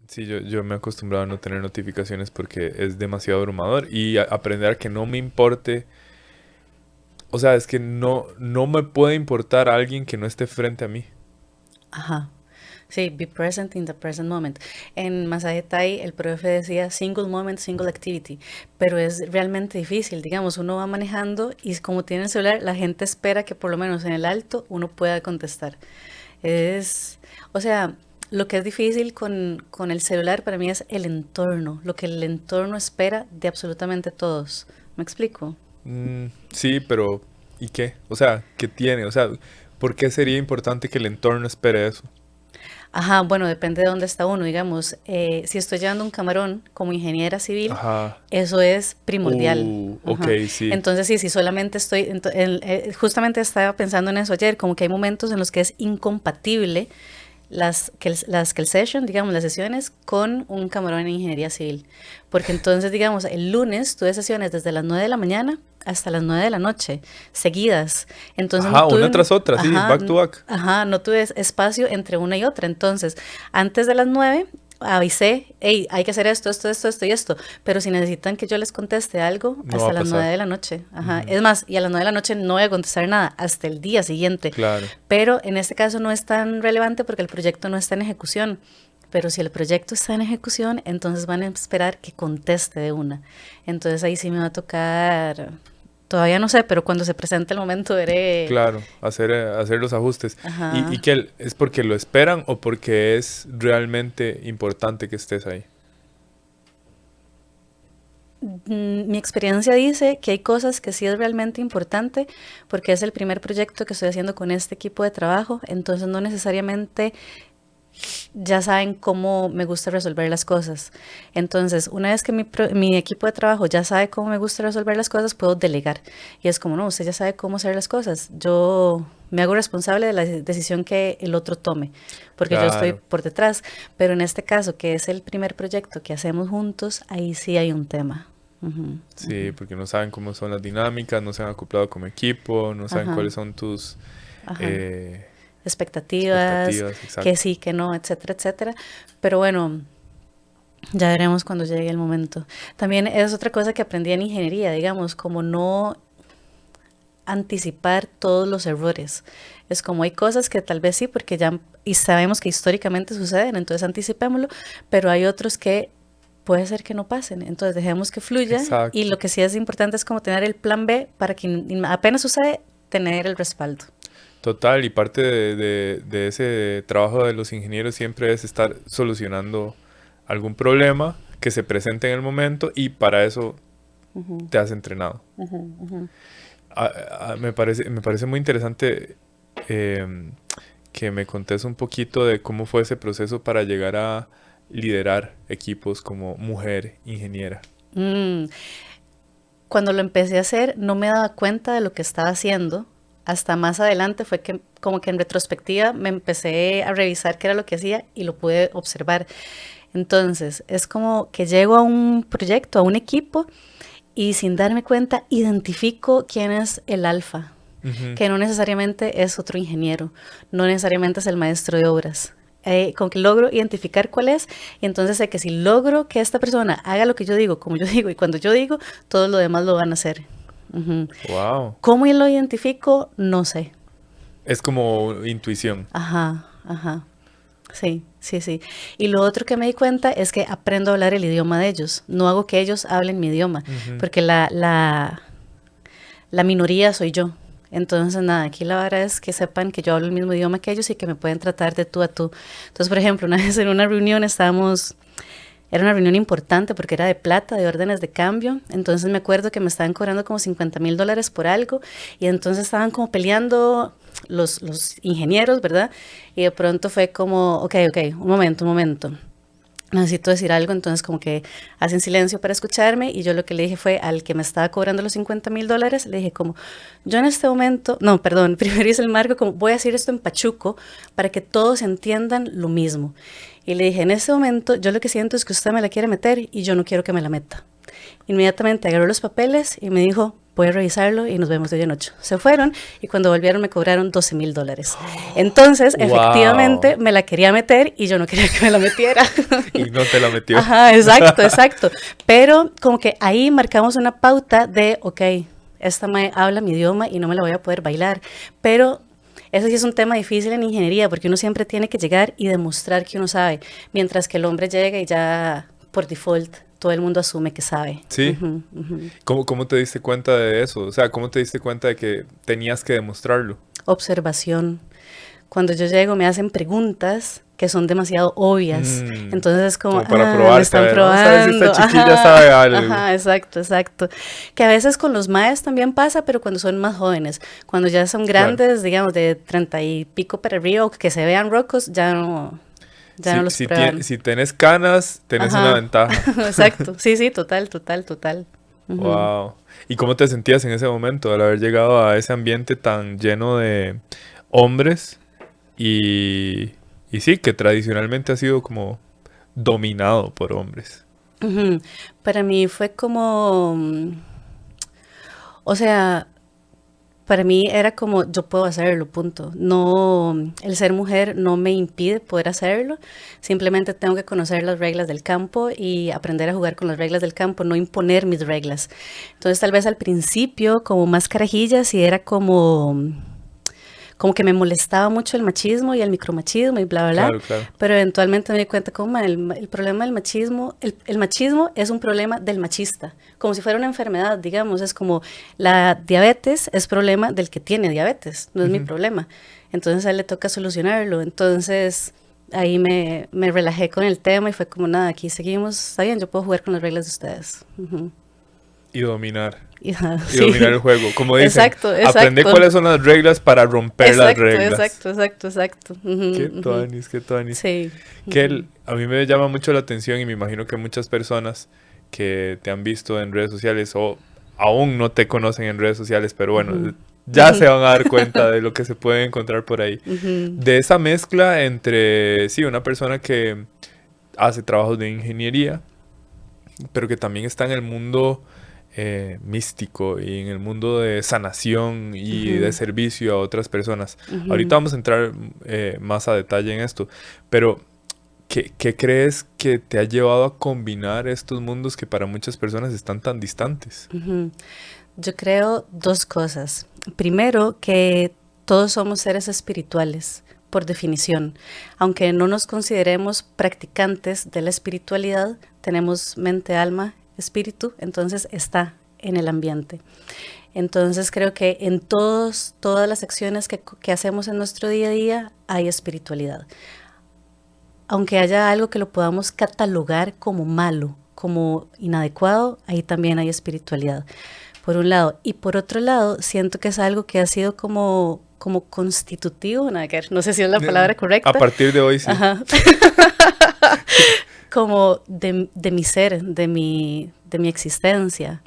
Sí, yo me he acostumbrado a no tener notificaciones porque es demasiado abrumador y aprender a que no me importe, o sea, es que no me puede importar a alguien que no esté frente a mí. Ajá. Sí, be present in the present moment. En Masaje Thai el profe decía single moment, single activity, pero es realmente difícil. Digamos, uno va manejando y como tiene el celular, la gente espera que por lo menos en el alto uno pueda contestar. Es, o sea, lo que es difícil con el celular para mí es el entorno, lo que el entorno espera de absolutamente todos. ¿Me explico? Sí, pero ¿y qué? O sea, ¿qué tiene? O sea, ¿por qué sería importante que el entorno espere eso? Ajá, bueno, depende de dónde está uno. Digamos, si estoy llevando un camarón como ingeniera civil, Ajá. eso es primordial. Ok, Ajá. sí. Entonces, sí, si solamente estoy, justamente estaba pensando en eso ayer, como que hay momentos en los que es incompatible las que el session, digamos, las sesiones con un camarón en ingeniería civil. Porque entonces, digamos, el lunes tuve sesiones desde las 9 de la mañana hasta las 9 de la noche, seguidas. Entonces no Ajá, tuve una tras otra, sí, ajá, back to back. ajá, no tuve espacio entre una y otra. Entonces, antes de las 9 avisé, hey, hay que hacer esto, esto, esto, esto y esto, pero si necesitan que yo les conteste algo, No va hasta a las 9 pasar. de la noche, ajá, Ujú. es más, y a las 9 de la noche no voy a contestar nada, hasta el día siguiente, Claro. pero en este caso no es tan relevante porque el proyecto no está en ejecución, pero si el proyecto está en ejecución, entonces van a esperar que conteste de una, entonces ahí sí me va a tocar, todavía no sé, pero cuando se presente el momento veré, Claro, hacer los ajustes. ¿Y ajá. qué es porque lo esperan o porque es realmente importante que estés ahí? Mi experiencia dice que hay cosas que sí es realmente importante porque es el primer proyecto que estoy haciendo con este equipo de trabajo, entonces no necesariamente ya saben cómo me gusta resolver las cosas. Entonces, una vez que mi equipo de trabajo ya sabe cómo me gusta resolver las cosas, puedo delegar. Y es como, no, usted ya sabe cómo hacer las cosas. Yo me hago responsable de la decisión que el otro tome, porque yo estoy Claro. por detrás. Pero en este caso, que es el primer proyecto que hacemos juntos, ahí sí hay un tema. Ujú, Sí, porque no saben cómo son las dinámicas, no se han acoplado como equipo, no saben ajá, cuáles son tus ajá. eh, Expectativas, expectativas, que exacto. sí, que no, etcétera, etcétera. Pero bueno, ya veremos cuando llegue el momento. También es otra cosa que aprendí en ingeniería, digamos, como no anticipar todos los errores. Es como hay cosas que tal vez sí, porque ya y sabemos que históricamente suceden, entonces anticipémoslo, pero hay otros que puede ser que no pasen, entonces dejemos que fluya y Exacto. lo que sí es importante es como tener el plan B para que apenas sucede, tener el respaldo. Total, y parte de ese trabajo de los ingenieros siempre es estar solucionando algún problema que se presente en el momento y para eso Ujú, te has entrenado. ujú, ujú. Me parece muy interesante em, que me contés un poquito de cómo fue ese proceso para llegar a liderar equipos como mujer ingeniera. Mm, Cuando lo empecé a hacer no me daba cuenta de lo que estaba haciendo. Hasta más adelante fue que como que en retrospectiva me empecé a revisar qué era lo que hacía y lo pude observar. Entonces es como que llego a un proyecto, a un equipo y sin darme cuenta identifico quién es el alfa, Ujú. que no necesariamente es otro ingeniero, no necesariamente es el maestro de obras. Con que logro identificar cuál es, y entonces sé que si logro que esta persona haga lo que yo digo, como yo digo, y cuando yo digo, todos los demás lo van a hacer. Ujú. Wow. ¿Cómo lo identifico? No sé. Es como intuición. Ajá, ajá. Sí, sí, sí. Y lo otro que me di cuenta es que aprendo a hablar el idioma de ellos. No hago que ellos hablen mi idioma, Ujú. porque la minoría soy yo. Entonces, nada, aquí la vara es que sepan que yo hablo el mismo idioma que ellos y que me pueden tratar de tú a tú. Entonces, por ejemplo, una vez en una reunión estábamos, era una reunión importante porque era de plata, de órdenes de cambio. Entonces me acuerdo que me estaban cobrando como $50,000 por algo y entonces estaban como peleando los ingenieros, ¿verdad? Y de pronto fue como, ok, ok, un momento, un momento, necesito decir algo, entonces como que hacen silencio para escucharme y yo lo que le dije fue al que me estaba cobrando los $50,000, le dije como, yo en este momento, no, perdón, primero hice el marco como, voy a decir esto en pachuco para que todos entiendan lo mismo. Y le dije, en este momento yo lo que siento es que usted me la quiere meter y yo no quiero que me la meta. Inmediatamente agarró los papeles y me dijo, voy a revisarlo y nos vemos de hoy en 8. Se fueron y cuando volvieron me cobraron $12,000. Entonces, Wow. efectivamente, me la quería meter y yo no quería que me la metiera. Y no te la metió. Ajá, exacto, exacto. Pero como que ahí marcamos una pauta de, ok, esta mae habla mi idioma y no me la voy a poder bailar. Pero eso sí es un tema difícil en ingeniería, porque uno siempre tiene que llegar y demostrar que uno sabe, mientras que el hombre llega y ya por default todo el mundo asume que sabe. Sí. Ujú, ujú. ¿Cómo te diste cuenta de eso? O sea, ¿cómo te diste cuenta de que tenías que demostrarlo? Observación. Cuando yo llego me hacen preguntas que son demasiado obvias. Entonces es como, para probar, me están vamos a ver si probando. esta chiquilla Ajá, sabe algo. ajá, exacto, exacto. Que a veces con los maes también pasa, pero cuando son más jóvenes. Cuando ya son grandes, digamos, de 30 y pico para arriba, o que se vean rocos, ya no los prueban. Si tenés canas, tenés Ajá. una ventaja. Exacto, sí, sí, total, total, total. Ujú. Wow. ¿Y cómo te sentías en ese momento al haber llegado a ese ambiente tan lleno de hombres y sí, que tradicionalmente ha sido como dominado por hombres? Ujú. Para mí fue como, o sea, para mí era como yo puedo hacerlo, punto. No, el ser mujer no me impide poder hacerlo, simplemente tengo que conocer las reglas del campo y aprender a jugar con las reglas del campo, no imponer mis reglas. Entonces tal vez al principio como más carajillas y era como que me molestaba mucho el machismo y el micromachismo y bla, bla, bla. Claro, claro. Pero eventualmente me di cuenta como el problema del machismo, el machismo es un problema del machista, como si fuera una enfermedad, digamos, es como la diabetes es problema del que tiene diabetes, no es mi problema. Entonces a él le toca solucionarlo. Entonces ahí me relajé con el tema y fue como nada, aquí seguimos, está bien, yo puedo jugar con las reglas de ustedes. Ujú. Y dominar. Y, ajá, Y sí. dominar el juego. Como dicen, Exacto, exacto. aprende cuáles son las reglas para romper las Exacto, reglas. exacto, exacto, exacto. Ujú, Qué ujú. tuanis, qué tuanis. Sí. Que a mí me llama mucho la atención y me imagino que muchas personas que te han visto en redes sociales o aún no te conocen en redes sociales, pero bueno, Ujú. ya Ujú. se van a dar cuenta de lo que se puede encontrar por ahí. Ujú. De esa mezcla entre, sí, una persona que hace trabajos de ingeniería, pero que también está en el mundo místico y en el mundo de sanación y de Ujú. servicio a otras personas. Ujú. Ahorita vamos a entrar más a detalle en esto, pero ¿qué crees que te ha llevado a combinar estos mundos que para muchas personas están tan distantes? Ujú. Yo creo dos cosas. Primero, que todos somos seres espirituales, por definición. Aunque no nos consideremos practicantes de la espiritualidad, tenemos mente, alma, espíritu, entonces está en el ambiente. Entonces creo que en todas las acciones que hacemos en nuestro día a día hay espiritualidad. Aunque haya algo que lo podamos catalogar como malo, como inadecuado, ahí también hay espiritualidad, por un lado. Y por otro lado, siento que es algo que ha sido como constitutivo, nada que ver, no sé si es la palabra correcta. A partir de hoy sí. Ajá. Como de mi ser, de mi existencia.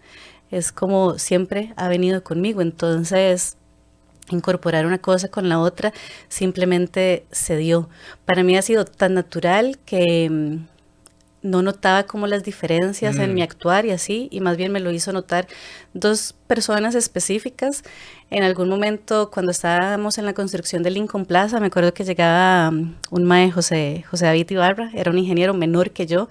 Es como siempre ha venido conmigo, entonces incorporar una cosa con la otra simplemente se dio. Para mí ha sido tan natural que no notaba como las diferencias en mi actuar y así, y más bien me lo hizo notar dos personas específicas. En algún momento, cuando estábamos en la construcción de Lincoln Plaza, me acuerdo que llegaba un mae, José David Ibarra, era un ingeniero menor que yo,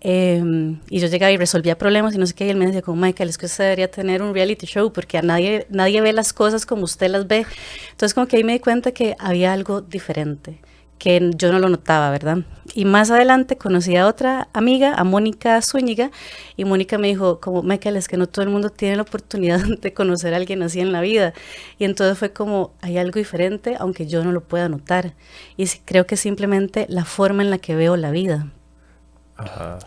y yo llegaba y resolvía problemas y no sé qué, y él me decía como, Michael, es que usted debería tener un reality show porque a nadie ve las cosas como usted las ve. Entonces como que ahí me di cuenta que había algo diferente, que yo no lo notaba, ¿verdad? Y más adelante conocí a otra amiga, a Mónica Zúñiga, y Mónica me dijo como, Michael, es que no todo el mundo tiene la oportunidad de conocer a alguien así en la vida. Y entonces fue como, hay algo diferente, aunque yo no lo pueda notar. Y creo que simplemente la forma en la que veo la vida. Ajá.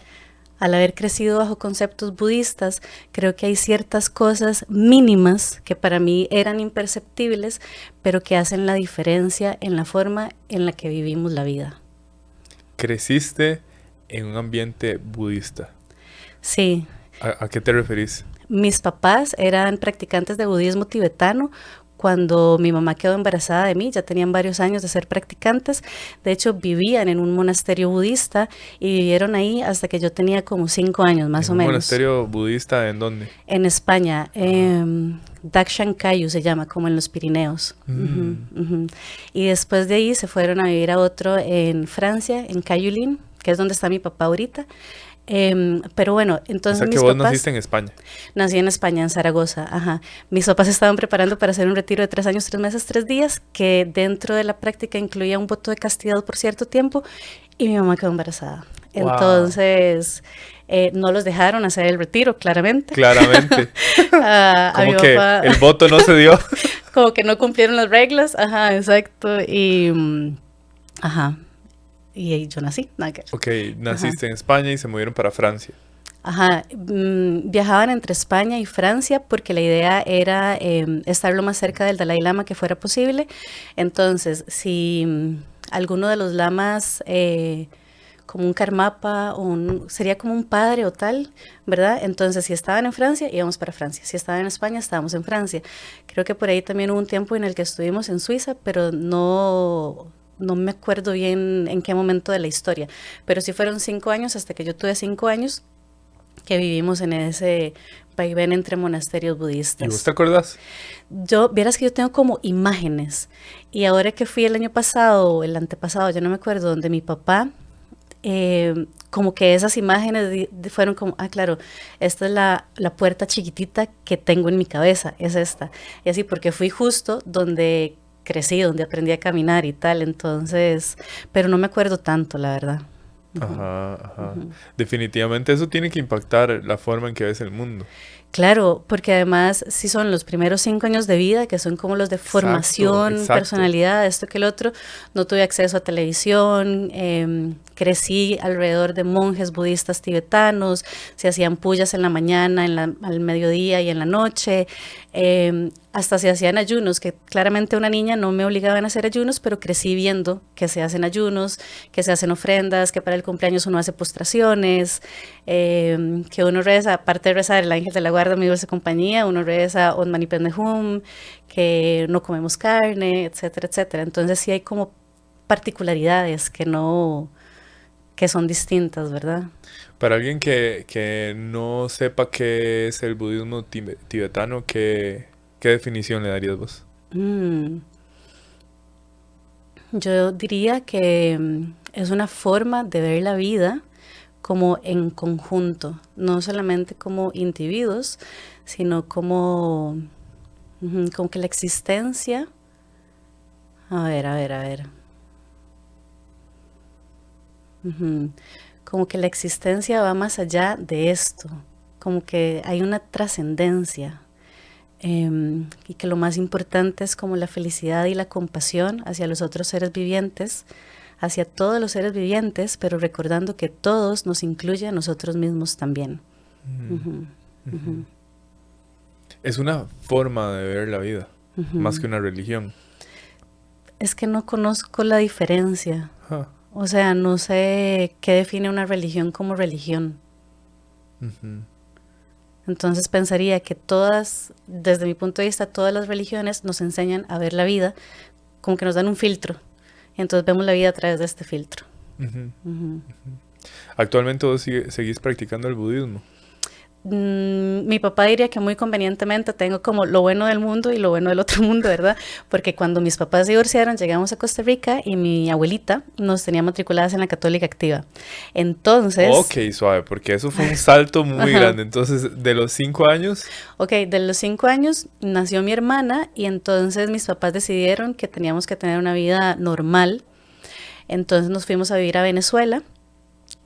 Al haber crecido bajo conceptos budistas, creo que hay ciertas cosas mínimas que para mí eran imperceptibles, pero que hacen la diferencia en la forma en la que vivimos la vida. Creciste en un ambiente budista. Sí. ¿A qué te referís? Mis papás eran practicantes de budismo tibetano cuando mi mamá quedó embarazada de mí, ya tenían varios años de ser practicantes. De hecho, vivían en un monasterio budista y vivieron ahí hasta que yo tenía como 5 años, más ¿En o un menos. monasterio budista en dónde? En España, Dakshan Kayu se llama, como en los Pirineos. Y después de ahí se fueron a vivir a otro en Francia, en Cayulín, que es donde está mi papá ahorita. Pero bueno, O entonces sea que mis vos papás... naciste en España. Nací en España, en Zaragoza, ajá. Mis papás estaban preparando para hacer un retiro de 3 años, 3 meses, 3 días, que dentro de la práctica incluía un voto de castidad por cierto tiempo, y mi mamá quedó embarazada. Wow. Entonces, no los dejaron hacer el retiro, claramente. Claramente. A mi Como que papá, el voto no se dio. como que no cumplieron las reglas, ajá, exacto, y, ajá, y ahí yo nací, nada que ver. Ok, naciste en España y se movieron para Francia. Ajá, viajaban entre España y Francia porque la idea era estar lo más cerca del Dalai Lama que fuera posible. Entonces, si alguno de los lamas, como un karmapa, sería como un padre o tal, ¿verdad? Entonces, si estaban en Francia, íbamos para Francia. Si estaban en España, estábamos en Francia. Creo que por ahí también hubo un tiempo en el que estuvimos en Suiza, pero no me acuerdo bien en qué momento de la historia. Pero sí fueron 5 años, hasta que yo tuve 5 años, que vivimos en ese vaivén entre monasterios ¿Y vos budistas. te acordás? Vieras que yo tengo como imágenes, y ahora que fui el año pasado, o el antepasado, yo no me acuerdo, donde mi papá, como que esas imágenes fueron como, ah, claro, esta es la puerta chiquitita que tengo en mi cabeza, es esta. Y así, porque fui justo donde crecí, donde aprendí a caminar y tal, entonces, pero no me acuerdo tanto, la verdad. Ajá, ajá. Definitivamente eso tiene que impactar la forma en que ves el mundo. Claro, porque además sí son los primeros 5 años de vida, que son como los de Exacto, formación, exacto. personalidad, esto que el otro. No tuve acceso a televisión, crecí alrededor de monjes budistas tibetanos, se hacían pullas en la mañana, al mediodía y en la noche, hasta se hacían ayunos, que claramente una niña no me obligaban a hacer ayunos, pero crecí viendo que se hacen ayunos, que se hacen ofrendas, que para el cumpleaños uno hace postraciones, que uno reza, aparte de rezar el ángel de la guarda, mi dulce compañía, uno reza Om Mani Padme Hum, que no comemos carne, etcétera, etcétera. Entonces sí hay como particularidades que son distintas, ¿verdad? Para alguien que no sepa qué es el budismo tibetano, ¿qué definición le darías vos? Mm, Yo diría que es una forma de ver la vida como en conjunto, no solamente como individuos, sino como que la existencia, a ver, ujú, como que la existencia va más allá de esto, como que hay una trascendencia, y que lo más importante es como la felicidad y la compasión hacia los otros seres vivientes, hacia todos los seres vivientes, pero recordando que todos nos incluye a nosotros mismos también. Ujú. Es una forma de ver la vida, más que una religión. Es que no conozco la diferencia, Ah, o sea, no sé qué define una religión como religión. ujú. Entonces pensaría que todas, desde mi punto de vista, todas las religiones nos enseñan a ver la vida, como que nos dan un filtro. Entonces vemos la vida a través de este filtro. Ujú. Ujú. Actualmente vos seguís practicando el budismo. Mi papá diría que muy convenientemente tengo como lo bueno del mundo y lo bueno del otro mundo, ¿verdad? Porque cuando mis papás se divorciaron, llegamos a Costa Rica y mi abuelita nos tenía matriculadas en la Católica Activa. Entonces, Ok, suave, porque eso fue un salto muy ajá, grande. Entonces, de los 5 años, ok, de los 5 años nació mi hermana y entonces mis papás decidieron que teníamos que tener una vida normal. Entonces nos fuimos a vivir a Venezuela.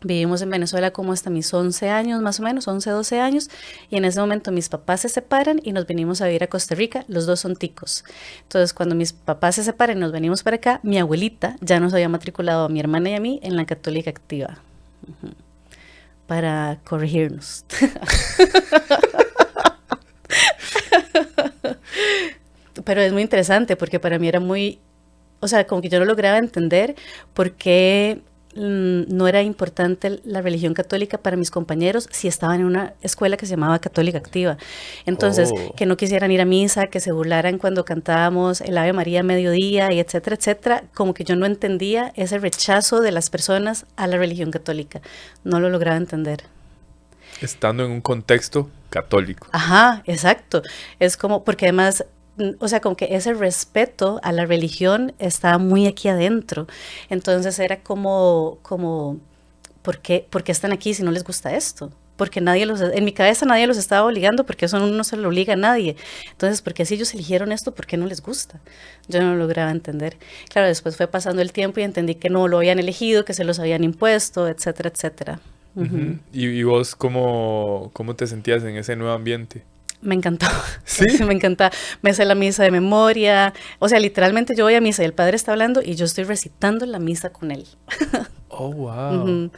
Vivimos en Venezuela como hasta mis 11 años, más o menos, 11, 12 años, y en ese momento mis papás se separan y nos venimos a vivir a Costa Rica, los dos son ticos. Entonces, cuando mis papás se separan y nos venimos para acá, mi abuelita ya nos había matriculado a mi hermana y a mí en la Católica Activa, para corregirnos. Pero es muy interesante porque para mí era muy, o sea, como que yo no lograba entender por qué no era importante la religión católica para mis compañeros si estaban en una escuela que se llamaba Católica Activa. Entonces, que no quisieran ir a misa, que se burlaran cuando cantábamos el Ave María a mediodía, y etcétera, etcétera. Como que yo no entendía ese rechazo de las personas a la religión católica. No lo lograba entender. Estando en un contexto católico. Ajá, exacto. Es como, porque además, o sea, como que ese respeto a la religión estaba muy aquí adentro. Entonces era como ¿por qué están aquí si no les gusta esto? Porque en mi cabeza nadie los estaba obligando, porque eso no se lo obliga a nadie. Entonces, ¿por qué si ellos eligieron esto, por qué no les gusta? Yo no lo lograba entender. Claro, después fue pasando el tiempo y entendí que no lo habían elegido, que se los habían impuesto, etcétera, etcétera. Uh-huh. ¿Y vos cómo te sentías en ese nuevo ambiente? Me encantó. ¿Sí? Sí, me encanta. Me sé la misa de memoria. O sea, literalmente yo voy a misa y el padre está hablando y yo estoy recitando la misa con él. Oh, wow.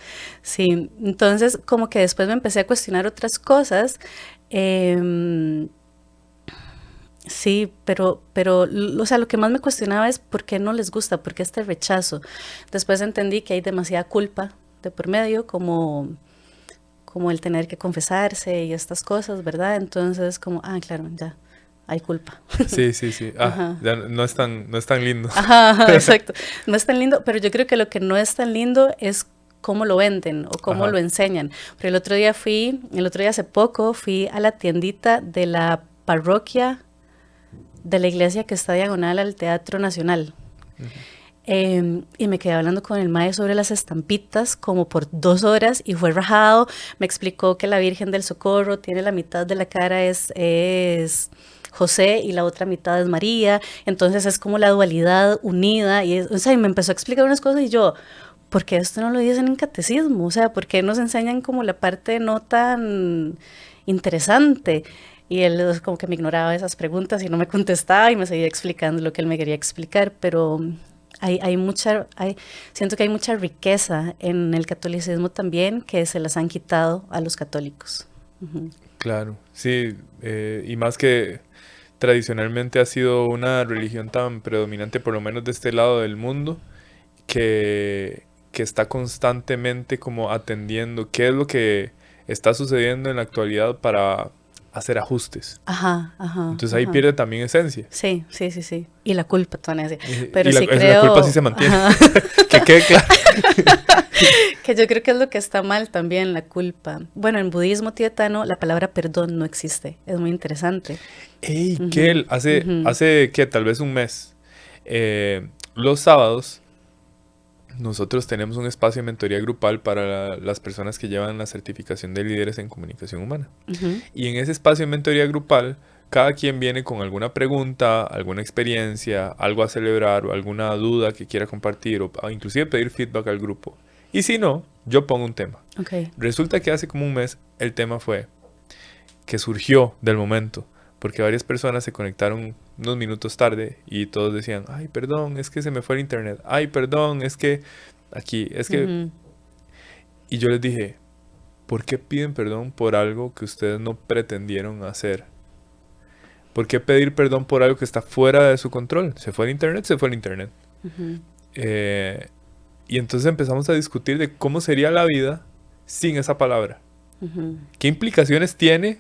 Sí, entonces como que después me empecé a cuestionar otras cosas. Sí, pero, o sea, lo que más me cuestionaba es por qué no les gusta, por qué este rechazo. Después entendí que hay demasiada culpa de por medio, como el tener que confesarse y estas cosas, ¿verdad? Entonces, claro, ya, hay culpa. Sí. Ya no es tan lindo. Ajá, exacto. No es tan lindo, pero yo creo que lo que no es tan lindo es cómo lo venden o cómo lo enseñan. Pero el otro día hace poco, fui a la tiendita de la parroquia de la iglesia que está diagonal al Teatro Nacional. Uh-huh. Y me quedé hablando con el maestro sobre las estampitas como por 2 horas y fue rajado. Me explicó que la Virgen del Socorro tiene la mitad de la cara es José y la otra mitad es María. Entonces es como la dualidad unida. Y me empezó a explicar unas cosas y yo, ¿por qué esto no lo dicen en catecismo? O sea, ¿por qué nos enseñan como la parte no tan interesante? Y él como que me ignoraba esas preguntas y no me contestaba y me seguía explicando lo que él me quería explicar, pero siento que hay mucha riqueza en el catolicismo también que se las han quitado a los católicos. Uh-huh. Claro, sí, y más que tradicionalmente ha sido una religión tan predominante, por lo menos de este lado del mundo, que está constantemente como atendiendo qué es lo que está sucediendo en la actualidad para hacer ajustes. Ajá. Entonces ahí pierde también esencia. Sí. Y la culpa, Tonesi. Pero sí la culpa sí se mantiene. Que quede claro. Que yo creo que es lo que está mal también, la culpa. Bueno, en budismo tibetano la palabra perdón no existe. Es muy interesante. ¡Ey, Kel! Hace ¿qué? Tal vez un mes. Los sábados nosotros tenemos un espacio de mentoría grupal para las personas que llevan la certificación de líderes en comunicación humana. Uh-huh. Y en ese espacio de mentoría grupal, cada quien viene con alguna pregunta, alguna experiencia, algo a celebrar o alguna duda que quiera compartir o inclusive pedir feedback al grupo. Y si no, yo pongo un tema. Okay. Resulta que hace como un mes el tema fue que surgió del momento. Porque varias personas se conectaron unos minutos tarde y todos decían, ay, perdón, es que se me fue el internet. Ay, perdón, es que aquí, es que... Uh-huh. Y yo les dije, ¿por qué piden perdón por algo que ustedes no pretendieron hacer? ¿Por qué pedir perdón por algo que está fuera de su control? ¿Se fue el internet? Se fue el internet. Uh-huh. Y entonces empezamos a discutir de cómo sería la vida sin esa palabra. Uh-huh. ¿Qué implicaciones tiene?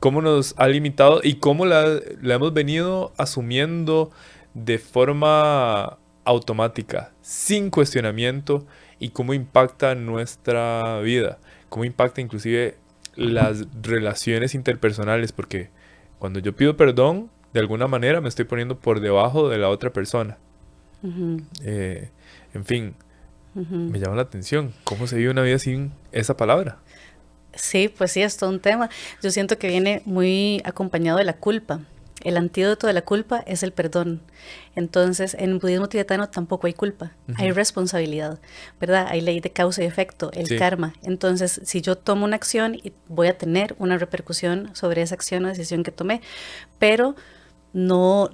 Cómo nos ha limitado y cómo la hemos venido asumiendo de forma automática, sin cuestionamiento, y cómo impacta nuestra vida, cómo impacta inclusive las relaciones interpersonales, porque cuando yo pido perdón, de alguna manera me estoy poniendo por debajo de la otra persona. Uh-huh. En fin, uh-huh. Me llama la atención cómo se vive una vida sin esa palabra. Sí, pues sí, es todo un tema. Yo siento que viene muy acompañado de la culpa. El antídoto de la culpa es el perdón. Entonces, en el budismo tibetano tampoco hay culpa, uh-huh. Hay responsabilidad, ¿verdad? Hay ley de causa y efecto, el karma. Entonces, si yo tomo una acción, voy a tener una repercusión sobre esa acción o decisión que tomé, pero no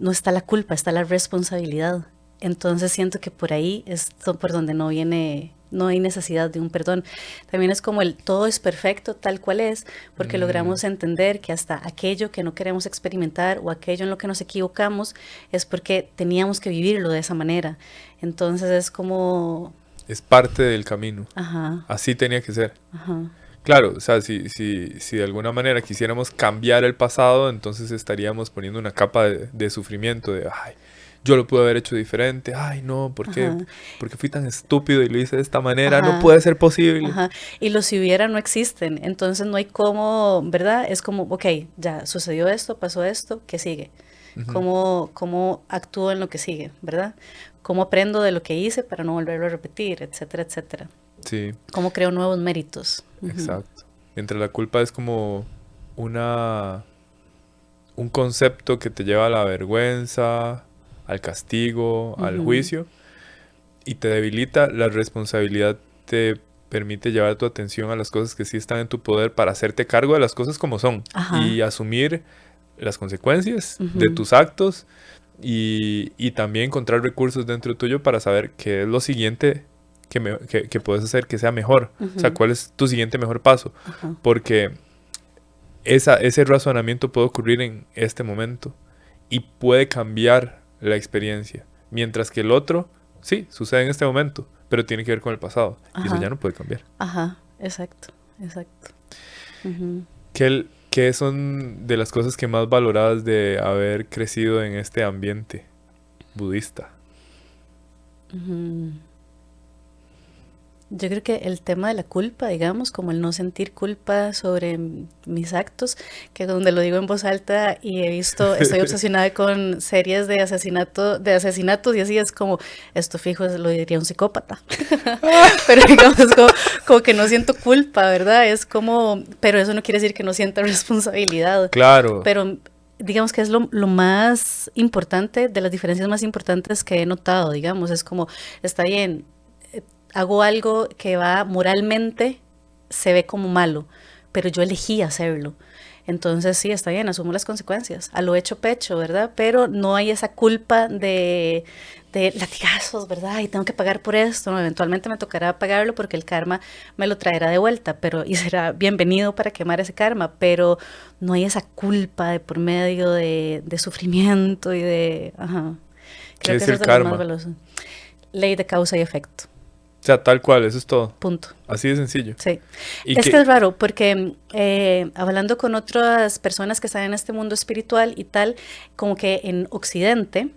está la culpa, está la responsabilidad. Entonces, siento que por ahí es por donde no viene no hay necesidad de un perdón. También es como el todo es perfecto tal cual es, porque logramos entender que hasta aquello que no queremos experimentar o aquello en lo que nos equivocamos es porque teníamos que vivirlo de esa manera. Entonces es como... Es parte del camino. Ajá, Así tenía que ser. ajá, Claro, o sea, si de alguna manera quisiéramos cambiar el pasado, entonces estaríamos poniendo una capa de sufrimiento, de, ay, yo lo pude haber hecho diferente, ay, no, ¿por qué? ajá, ¿Por qué fui tan estúpido y lo hice de esta manera? No ajá. puede ser posible. Ajá, y los si hubiera no existen, entonces no hay cómo, ¿verdad? Es como, ok, ya sucedió esto, pasó esto, ¿qué sigue? Ujú. ¿Cómo actúo en lo que sigue, ¿verdad? ¿Cómo aprendo de lo que hice para no volverlo a repetir, etcétera, etcétera? Sí, ¿Cómo creo nuevos méritos? Ujú, exacto. Entre la culpa es como una, un concepto que te lleva a la vergüenza, al castigo, al ujú, juicio, y te debilita. La responsabilidad te permite llevar tu atención a las cosas que sí están en tu poder para hacerte cargo de las cosas como son ajá, y asumir las consecuencias de ujú, tus actos y también encontrar recursos dentro tuyo para saber qué es lo siguiente que puedes hacer que sea mejor. O sea, ujú, cuál es tu siguiente mejor paso. ajá, Porque ese razonamiento puede ocurrir en este momento y puede cambiar la experiencia. Mientras que el otro, sí, sucede en este momento, pero tiene que ver con el pasado. Y eso ya ajá, no puede cambiar. ajá, exacto, exacto. Ujú, ¿Qué son de las cosas que más valoradas de haber crecido en este ambiente budista? ujú. Yo creo que el tema de la culpa, digamos, como el no sentir culpa sobre mis actos, que donde lo digo en voz alta y he visto, estoy obsesionada con series de asesinato, de asesinatos y así es como, esto fijo, lo diría un psicópata. Pero digamos, es como que no siento culpa, ¿verdad? Es como, pero eso no quiere decir que no sienta responsabilidad. Claro, Pero digamos que es lo más importante, de las diferencias más importantes que he notado, digamos, es como, está bien, hago algo que va moralmente, se ve como malo, pero yo elegí hacerlo. Entonces sí, está bien, asumo las consecuencias, a lo hecho pecho, ¿verdad? Pero no hay esa culpa de latigazos, ¿verdad? Y tengo que pagar por esto, ¿no? Eventualmente me tocará pagarlo porque el karma me lo traerá de vuelta, pero y será bienvenido para quemar ese karma, pero no hay esa culpa de por medio de sufrimiento y de... Ajá. ¿qué Creo que es eso el es de los más karma? valiosos. Ley de causa y efecto. O sea, tal cual, eso es todo. Punto. Así de sencillo. Sí. Y Es que que, es raro porque hablando con otras personas que están en este mundo espiritual y tal, como que en Occidente,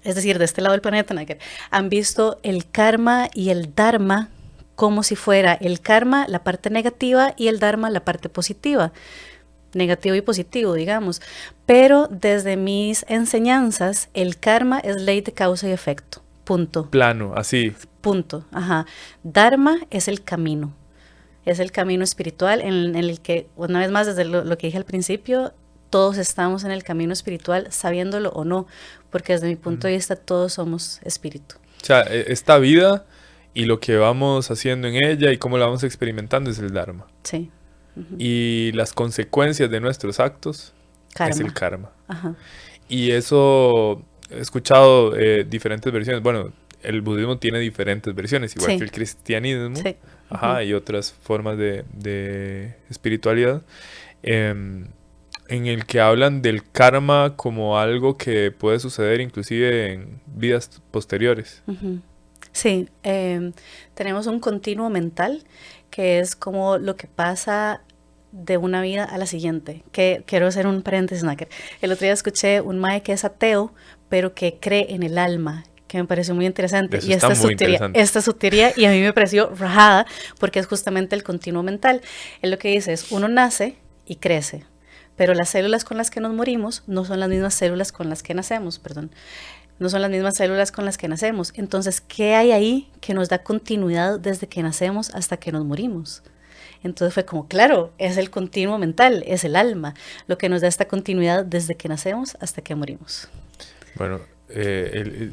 es decir, de este lado del planeta, Nagel, han visto el karma y el dharma como si fuera el karma la parte negativa y el dharma la parte positiva, negativo y positivo, digamos. Pero desde mis enseñanzas, el karma es ley de causa y efecto. Punto. plano, así. Punto. Ajá. Dharma es el camino. Es el camino espiritual en el que, una vez más, desde lo que dije al principio, todos estamos en el camino espiritual, sabiéndolo o no, porque desde mi punto de vista todos somos espíritu. O sea, esta vida y lo que vamos haciendo en ella y cómo la vamos experimentando es el Dharma. Sí. Ujú. Y las consecuencias de nuestros actos es el Karma. karma. Ajá. Y eso he escuchado diferentes versiones. Bueno, el budismo tiene diferentes versiones, igual que Sí. el cristianismo, Sí. Ujú. ajá, y otras formas de espiritualidad, em, en el que hablan del karma como algo que puede suceder inclusive en vidas posteriores. Ujú. Sí, tenemos un continuo mental que es como lo que pasa de una vida a la siguiente. Que quiero hacer un paréntesis, Naker. El otro día escuché un mae que es ateo, pero que cree en el alma, que me pareció muy interesante. Eso Y está muy interesante. esta es su teoría y a mí me pareció rajada porque es justamente el continuo mental. Él lo que dice es, uno nace y crece, pero las células con las que nos morimos no son las mismas células con las que nacemos, perdón. No son las mismas células con las que nacemos. Entonces, ¿qué hay ahí que nos da continuidad desde que nacemos hasta que nos morimos? Entonces fue como, claro, es el continuo mental, es el alma, lo que nos da esta continuidad desde que nacemos hasta que morimos. Bueno,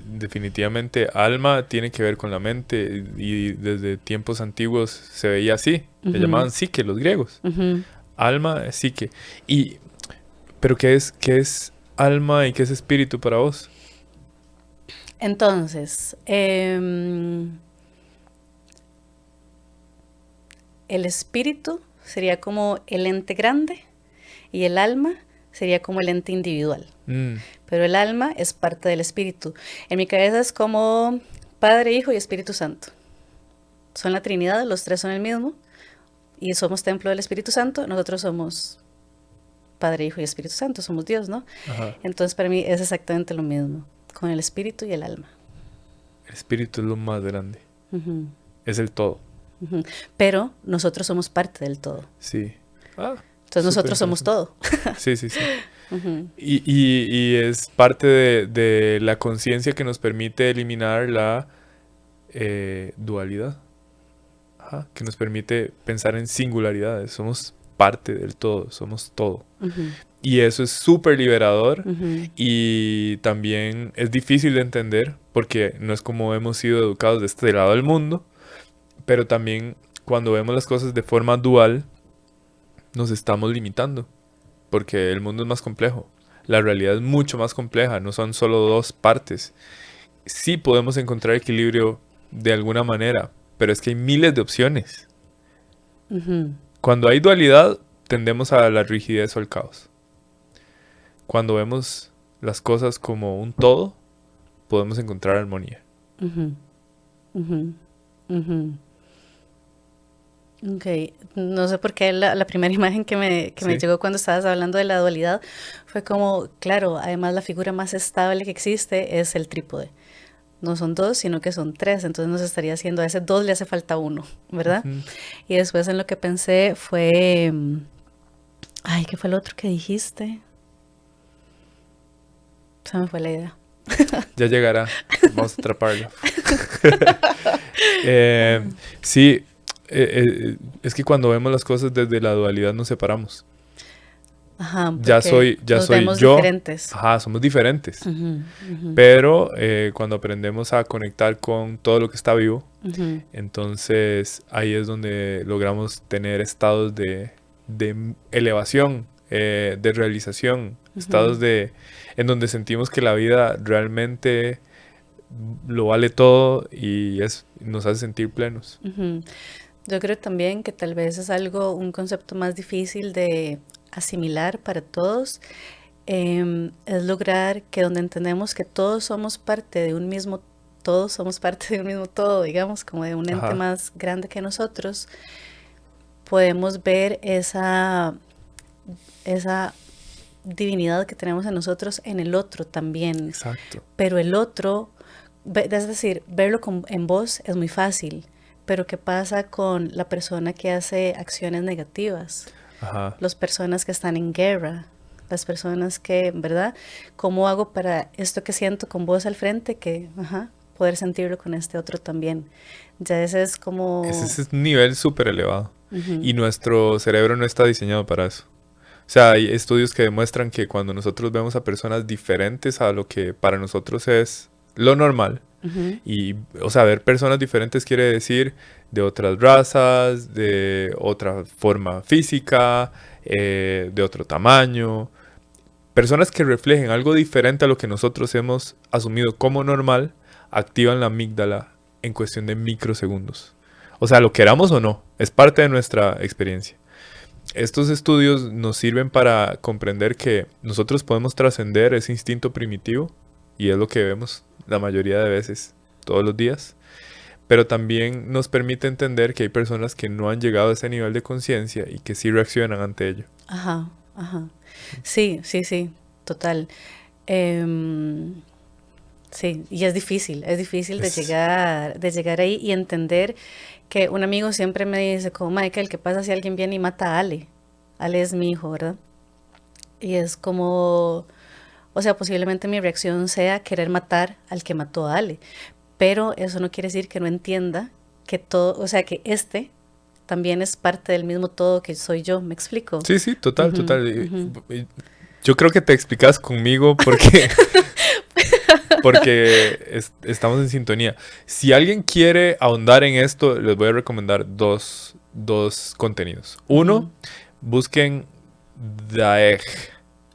definitivamente alma tiene que ver con la mente y desde tiempos antiguos se veía así. Le Ujú, llamaban psique los griegos. ujú. Alma es psique. Y, pero qué es alma y qué es espíritu para vos? Entonces, el espíritu sería como el ente grande y el alma sería como el ente individual. Pero el alma es parte del espíritu. En mi cabeza es como Padre, Hijo y Espíritu Santo. Son la Trinidad, los tres son el mismo y somos templo del Espíritu Santo. Nosotros somos Padre, Hijo y Espíritu Santo, somos Dios, ¿no? Ajá. Entonces para mí es exactamente lo mismo, con el espíritu y el alma. El espíritu es lo más grande. Uh-huh. Es el todo. Uh-huh. Pero nosotros somos parte del todo. Sí. Entonces nosotros somos todo. Sí, sí, sí. Uh-huh. Y es parte de la conciencia que nos permite eliminar la dualidad. Ajá. Que nos permite pensar en singularidades. Somos parte del todo, somos todo. Uh-huh. Y eso es súper liberador. Uh-huh. Y también es difícil de entender porque no es como hemos sido educados de este lado del mundo. Pero también cuando vemos las cosas de forma dual, nos estamos limitando. Porque el mundo es más complejo. La realidad es mucho más compleja. No son solo dos partes. Sí podemos encontrar equilibrio de alguna manera. Pero es que hay miles de opciones. Uh-huh. Cuando hay dualidad, tendemos a la rigidez o al caos. Cuando vemos las cosas como un todo, podemos encontrar armonía. Uh-huh. Uh-huh. Uh-huh. Ok, no sé por qué la primera imagen que me llegó cuando estabas hablando de la dualidad fue como, claro, además la figura más estable que existe es el trípode. No son dos, sino que son tres, entonces nos estaría haciendo a ese dos le hace falta uno, ¿verdad? Uh-huh. Y después en lo que pensé fue, ay, ¿qué fue lo otro que dijiste? Se me fue la idea. Ya llegará, vamos a atraparlo. Sí, es que cuando vemos las cosas desde la dualidad nos separamos. Ajá, Ya soy yo. Diferentes. Ajá, somos diferentes. Uh-huh, uh-huh. Pero cuando aprendemos a conectar con todo lo que está vivo, uh-huh. Entonces ahí es donde logramos tener estados de elevación, de realización, uh-huh. Estados en donde sentimos que la vida realmente lo vale todo y nos hace sentir plenos. Uh-huh. Yo creo también que tal vez es un concepto más difícil de asimilar para todos, es lograr que donde entendemos que todos somos parte de un mismo todo, digamos, como de un ente Ajá. más grande que nosotros, podemos ver esa divinidad que tenemos en nosotros en el otro también. Exacto. Pero el otro, es decir, verlo en vos es muy fácil. Pero ¿qué pasa con la persona que hace acciones negativas? Ajá. Las personas que están en guerra, las personas que, ¿verdad? ¿Cómo hago para esto que siento con vos al frente, que, poder sentirlo con este otro también? Ya ese es como... Ese es un nivel súper elevado. Uh-huh. Y nuestro cerebro no está diseñado para eso. O sea, hay estudios que demuestran que cuando nosotros vemos a personas diferentes a lo que para nosotros es lo normal, uh-huh. Y, o sea, ver personas diferentes quiere decir de otras razas, de otra forma física, de otro tamaño. Personas que reflejen algo diferente a lo que nosotros hemos asumido como normal, activan la amígdala en cuestión de microsegundos. O sea, lo queramos o no, es parte de nuestra experiencia. Estos estudios nos sirven para comprender que nosotros podemos trascender ese instinto primitivo, y es lo que vemos la mayoría de veces, todos los días. Pero también nos permite entender que hay personas que no han llegado a ese nivel de conciencia y que sí reaccionan ante ello. Ajá, ajá. Sí, total. Sí, y es difícil de llegar ahí y entender que un amigo siempre me dice, como Michael, ¿qué pasa si alguien viene y mata a Ale? Ale es mi hijo, ¿verdad? Y es como... O sea, posiblemente mi reacción sea querer matar al que mató a Ale. Pero eso no quiere decir que no entienda que todo, o sea, que también es parte del mismo todo que soy yo. ¿Me explico? Sí, total, uh-huh, total. Uh-huh. Yo creo que te explicas conmigo porque estamos en sintonía. Si alguien quiere ahondar en esto, les voy a recomendar dos contenidos. Uno, busquen Daeg.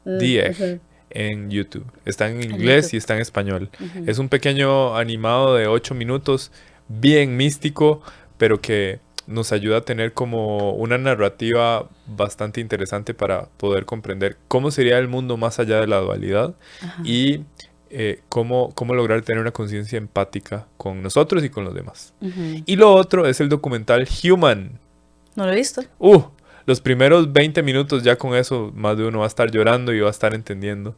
Uh-huh. En YouTube. Está en inglés y está en español. Uh-huh. Es un pequeño animado de 8 minutos, bien místico, pero que nos ayuda a tener como una narrativa bastante interesante para poder comprender cómo sería el mundo más allá de la dualidad Ajá. y cómo lograr tener una conciencia empática con nosotros y con los demás. Ujú. Y lo otro es el documental Human. No lo he visto. Los primeros 20 minutos ya con eso, más de uno va a estar llorando y va a estar entendiendo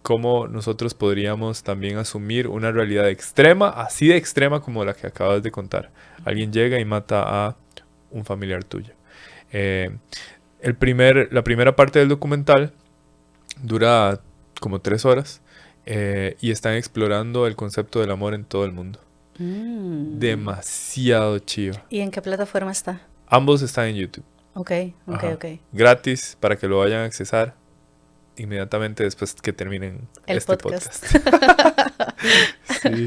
cómo nosotros podríamos también asumir una realidad extrema, así de extrema como la que acabas de contar. Alguien llega y mata a un familiar tuyo. Eh, la primera parte del documental dura como 3 horas y están explorando el concepto del amor en todo el mundo. Demasiado chido. ¿Y en qué plataforma está? Ambos están en YouTube. Ok. Ajá. Gratis para que lo vayan a accesar inmediatamente después que terminen El este podcast. Sí.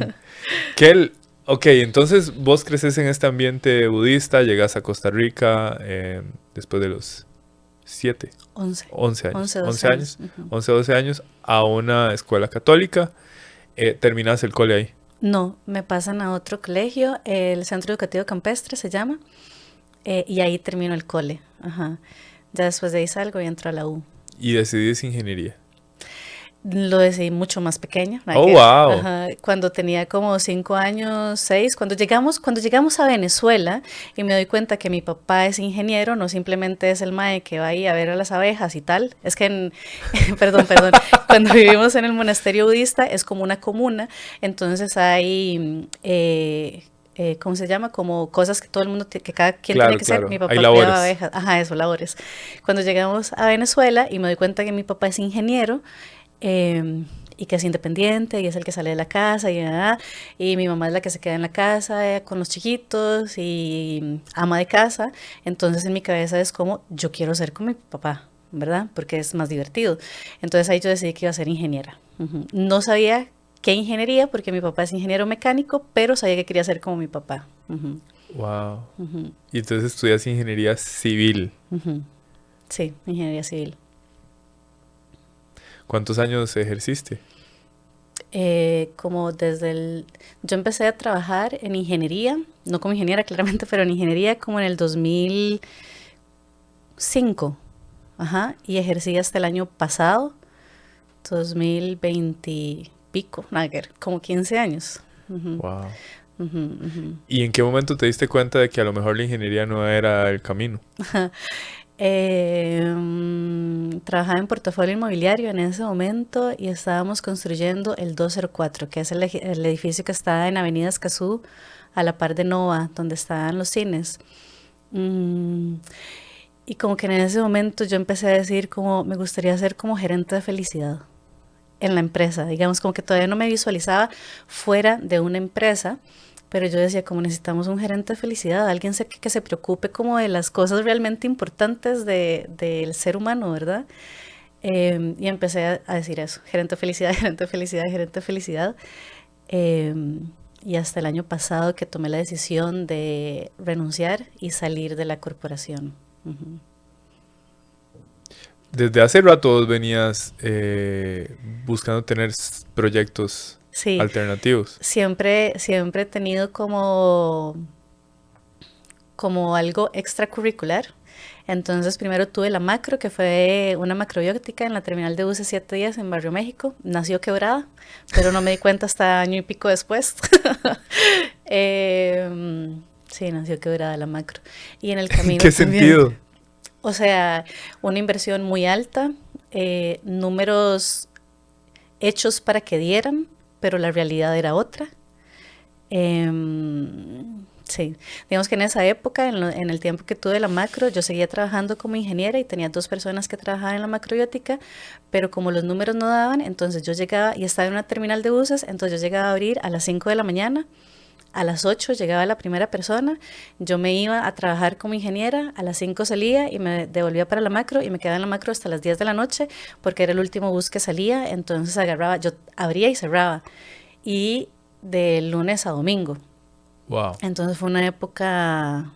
Ok, entonces vos creces en este ambiente budista, llegas a Costa Rica después de los 7, 11 años. 11, 12 años. 11, 12 años a una escuela católica. Terminas el cole ahí. No, me pasan a otro colegio, el Centro Educativo Campestre se llama, y ahí termino el cole. Ajá. Ya después de ahí salgo y entro a la U. Y decidís ingeniería. Lo decidí mucho más pequeña. Oh, wow. Ajá, cuando tenía como 5 años, 6, cuando llegamos a Venezuela y me doy cuenta que mi papá es ingeniero, no simplemente es el mae que va ahí a ver a las abejas y tal. Es que, perdón, cuando vivimos en el monasterio budista es como una comuna, entonces hay... ¿cómo se llama? Como cosas que todo el mundo, que cada quien tiene que hacer. Mi papá cuidaba abejas. Ajá, eso, labores. Cuando llegamos a Venezuela y me doy cuenta que mi papá es ingeniero, y que es independiente y es el que sale de la casa y mi mamá es la que se queda en la casa con los chiquitos y ama de casa. Entonces en mi cabeza es como yo quiero ser como mi papá, ¿verdad? Porque es más divertido. Entonces ahí yo decidí que iba a ser ingeniera. No sabía qué ingeniería porque mi papá es ingeniero mecánico, pero sabía que quería ser como mi papá. Wow. Y entonces estudias ingeniería civil. Sí, ingeniería civil. ¿Cuántos años ejerciste? Como yo empecé a trabajar en ingeniería, no como ingeniera claramente, pero en ingeniería como en el 2005, ajá, y ejercí hasta el año pasado, 2020 y pico, como 15 años. Wow. ¿Y en qué momento te diste cuenta de que a lo mejor la ingeniería no era el camino? Trabajaba en portafolio inmobiliario en ese momento y estábamos construyendo el 204, que es el edificio que está en Avenida Escazú, a la par de Nova, donde están los cines. Y como que en ese momento yo empecé a decir como me gustaría ser como gerente de felicidad en la empresa. Digamos como que todavía no me visualizaba fuera de una empresa. Pero yo decía, como necesitamos un gerente de felicidad, alguien que se preocupe como de las cosas realmente importantes del ser humano, ¿verdad? Y empecé a decir eso, gerente de felicidad, gerente de felicidad, gerente de felicidad. Y hasta el año pasado que tomé la decisión de renunciar y salir de la corporación. Desde hace rato vos venías buscando tener proyectos alternativos. Siempre he tenido como algo extracurricular. Entonces primero tuve la macro, que fue una macrobiótica en la terminal de buses 710 en Barrio México. Nació quebrada, pero no me di cuenta hasta año y pico después. Sí, nació quebrada la macro. Y en el camino ¿En qué sentido? O sea, una inversión muy alta, números hechos para que dieran, pero la realidad era otra. Sí, digamos que en esa época, en el tiempo que tuve la macro, yo seguía trabajando como ingeniera y tenía 2 personas que trabajaban en la macrobiótica, pero como los números no daban, entonces yo llegaba y estaba en una terminal de buses, entonces yo llegaba a abrir a las 5 de la mañana, a las 8 llegaba la primera persona, yo me iba a trabajar como ingeniera, a las 5 salía y me devolvía para la macro y me quedaba en la macro hasta las 10 de la noche porque era el último bus que salía, entonces yo abría y cerraba y de lunes a domingo. Wow. Entonces fue una época,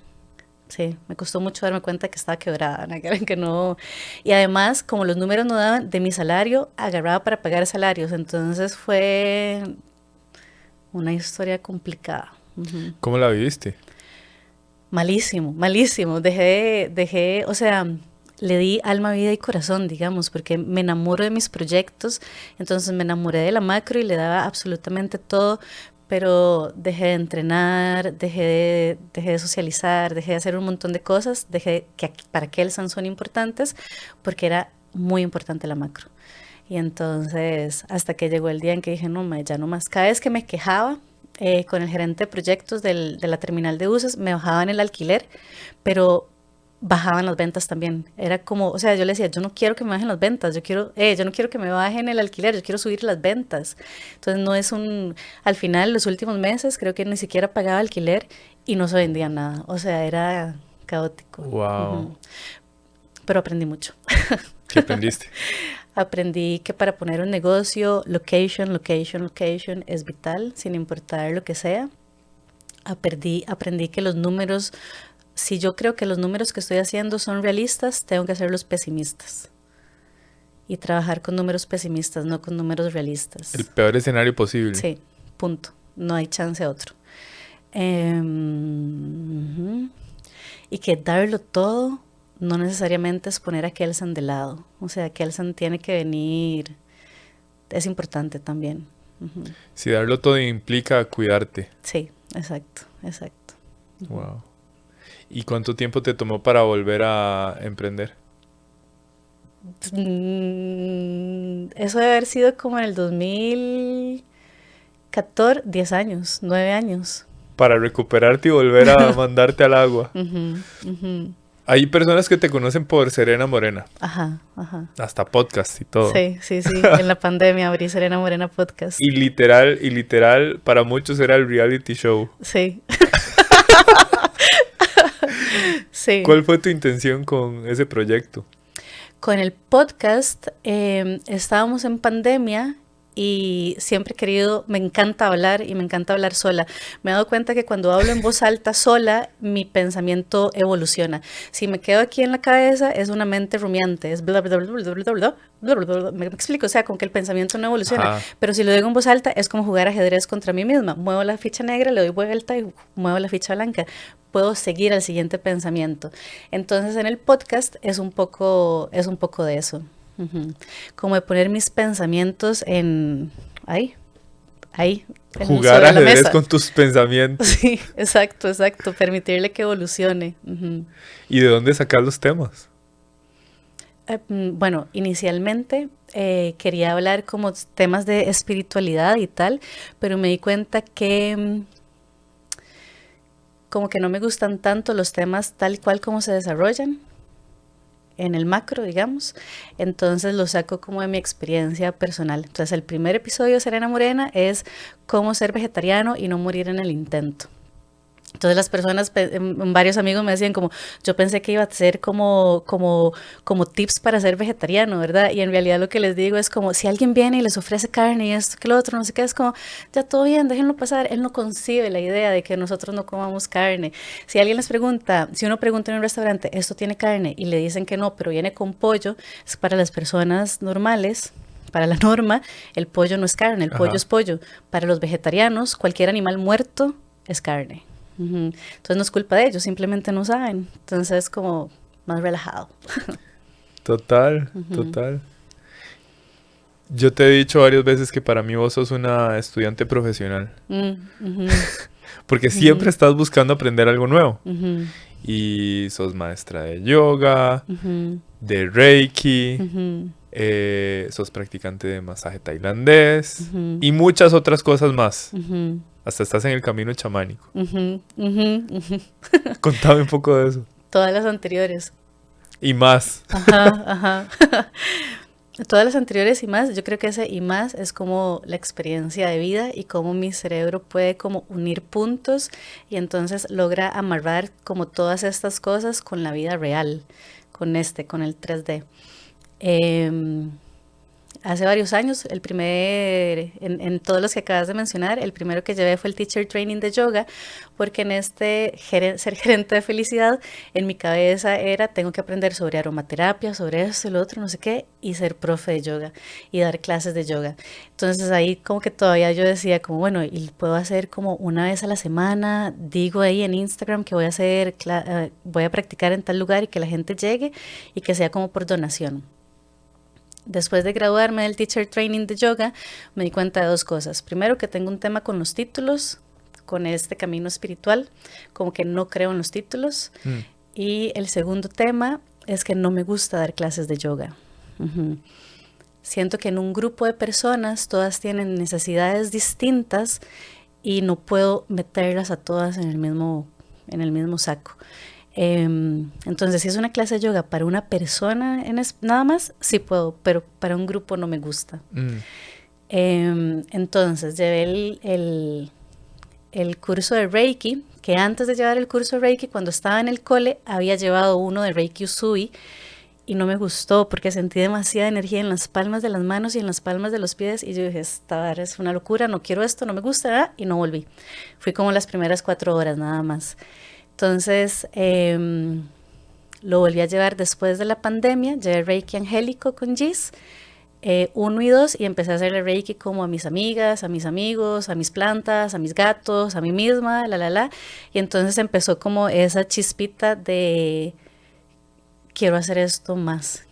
sí, me costó mucho darme cuenta que estaba quebrada, que no, y además como los números no daban de mi salario, agarraba para pagar salarios, entonces fue una historia complicada. ¿Cómo la viviste? Malísimo, malísimo. Dejé, o sea, le di alma, vida y corazón, digamos, porque me enamoro de mis proyectos, entonces me enamoré de la macro y le daba absolutamente todo, pero dejé de entrenar, dejé de socializar, dejé de hacer un montón de cosas, dejé que para Kelsan son importantes, porque era muy importante la macro. Y entonces, hasta que llegó el día en que dije, no, ya no más. Cada vez que me quejaba con el gerente de proyectos de la terminal de buses, me bajaban el alquiler, pero bajaban las ventas también. Era como, o sea, yo le decía, yo no quiero que me bajen las ventas, yo no quiero que me bajen el alquiler, yo quiero subir las ventas. Entonces no es al final, los últimos meses, creo que ni siquiera pagaba alquiler y no se vendía nada. O sea, era caótico. Wow. Pero aprendí mucho. ¿Qué aprendiste? Aprendí que para poner un negocio, location es vital, sin importar lo que sea. Aprendí que los números, si yo creo que los números que estoy haciendo son realistas, tengo que hacerlos pesimistas. Y trabajar con números pesimistas, no con números realistas. El peor escenario posible. Sí, punto. No hay chance a otro. Y que darlo todo no necesariamente es poner a Kelsan de lado. O sea, Kelsan tiene que venir. Es importante también. Si darlo todo implica cuidarte. Sí, exacto. Wow. ¿Y cuánto tiempo te tomó para volver a emprender? Eso debe haber sido como en el 2014, 10 años, 9 años. Para recuperarte y volver a mandarte al agua. Hay personas que te conocen por Serena Morena. Ajá. Hasta podcast y todo. Sí. En la pandemia abrí Serena Morena Podcast. Y literal, para muchos era el reality show. Sí. Sí. ¿Cuál fue tu intención con ese proyecto? Con el podcast estábamos en pandemia y siempre he querido, me encanta hablar y me encanta hablar sola. Me he dado cuenta que cuando hablo en voz alta sola, mi pensamiento evoluciona. Si me quedo aquí en la cabeza, es una mente rumiante, es bla, bla, bla, bla, bla, bla, bla, bla, bla. Me explico, o sea, con que el pensamiento no evoluciona. Ajá. Pero si lo digo en voz alta, es como jugar ajedrez contra mí misma. Muevo la ficha negra, le doy vuelta y muevo la ficha blanca. Puedo seguir al siguiente pensamiento. Entonces, en el podcast es un poco de eso. Como de poner mis pensamientos ahí, jugar ajedrez con tus pensamientos. Sí, exacto, permitirle que evolucione. ¿Y de dónde sacar los temas? Bueno, inicialmente quería hablar como temas de espiritualidad y tal, pero me di cuenta que como que no me gustan tanto los temas tal cual como se desarrollan en el macro, digamos. Entonces lo saco como de mi experiencia personal. Entonces el primer episodio de Serena Morena es cómo ser vegetariano y no morir en el intento. Entonces las personas, varios amigos me decían como, yo pensé que iba a ser como tips para ser vegetariano, ¿verdad? Y en realidad lo que les digo es como, si alguien viene y les ofrece carne y esto, que lo otro, no sé qué, es como, ya todo bien, déjenlo pasar. Él no concibe la idea de que nosotros no comamos carne. Si alguien les pregunta, si uno pregunta en un restaurante, ¿esto tiene carne? Y le dicen que no, pero viene con pollo, es para las personas normales. Para la norma, el pollo no es carne, el pollo es pollo. Para los vegetarianos, cualquier animal muerto es carne. Entonces no es culpa de ellos, simplemente no saben. Entonces es como más relajado. Total. Yo te he dicho varias veces que para mí vos sos una estudiante profesional. Porque siempre estás buscando aprender algo nuevo. Y sos maestra de yoga, de Reiki, sos practicante de masaje tailandés y muchas otras cosas más. Hasta estás en el camino chamánico. Contame un poco de eso. Todas las anteriores. Y más. Ajá. Todas las anteriores y más. Yo creo que ese y más es como la experiencia de vida y cómo mi cerebro puede como unir puntos y entonces logra amarrar como todas estas cosas con la vida real, con el 3D. hace varios años, en todos los que acabas de mencionar, el primero que llevé fue el Teacher Training de Yoga, porque en ser gerente de felicidad, en mi cabeza era, tengo que aprender sobre aromaterapia, sobre esto y lo otro, no sé qué, y ser profe de yoga, y dar clases de yoga. Entonces ahí como que todavía yo decía como, bueno, y puedo hacer como una vez a la semana, digo ahí en Instagram que voy a practicar en tal lugar y que la gente llegue y que sea como por donación. Después de graduarme del Teacher Training de Yoga, me di cuenta de dos cosas. Primero, que tengo un tema con los títulos, con este camino espiritual, como que no creo en los títulos. Y el segundo tema es que no me gusta dar clases de yoga. Siento que en un grupo de personas todas tienen necesidades distintas y no puedo meterlas a todas en el mismo saco. Entonces, si es una clase de yoga para una persona nada más, sí puedo, pero para un grupo no me gusta. Entonces, llevé el curso de Reiki, que antes de llevar el curso de Reiki, cuando estaba en el cole, había llevado uno de Reiki Usui y no me gustó porque sentí demasiada energía en las palmas de las manos y en las palmas de los pies y yo dije, esta es una locura, no quiero esto, no me gusta, ¿verdad? Y no volví. Fui como las primeras 4 horas nada más. Entonces, lo volví a llevar después de la pandemia, llevé Reiki angélico con Gis, 1 y 2, y empecé a hacerle Reiki como a mis amigas, a mis amigos, a mis plantas, a mis gatos, a mí misma, y entonces empezó como esa chispita de quiero hacer esto más,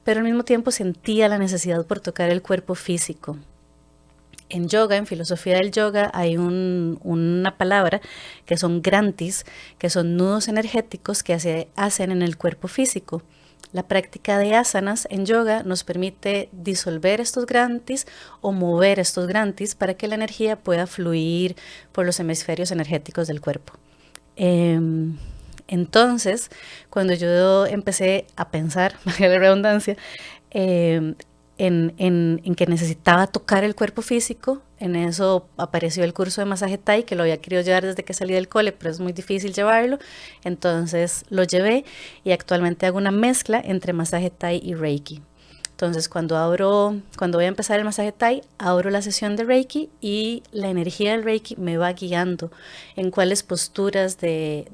pero al mismo tiempo sentía la necesidad por tocar el cuerpo físico. En yoga, en filosofía del yoga, hay una palabra que son granthis, que son nudos energéticos que se hacen en el cuerpo físico. La práctica de asanas en yoga nos permite disolver estos granthis o mover estos granthis para que la energía pueda fluir por los hemisferios energéticos del cuerpo. Entonces, cuando yo empecé a pensar, valga la redundancia, en que necesitaba tocar el cuerpo físico, en eso apareció el curso de masaje Thai, que lo había querido llevar desde que salí del cole, pero es muy difícil llevarlo, entonces lo llevé y actualmente hago una mezcla entre masaje Thai y Reiki. Entonces cuando voy a empezar el masaje Thai, abro la sesión de Reiki y la energía del Reiki me va guiando en cuáles posturas de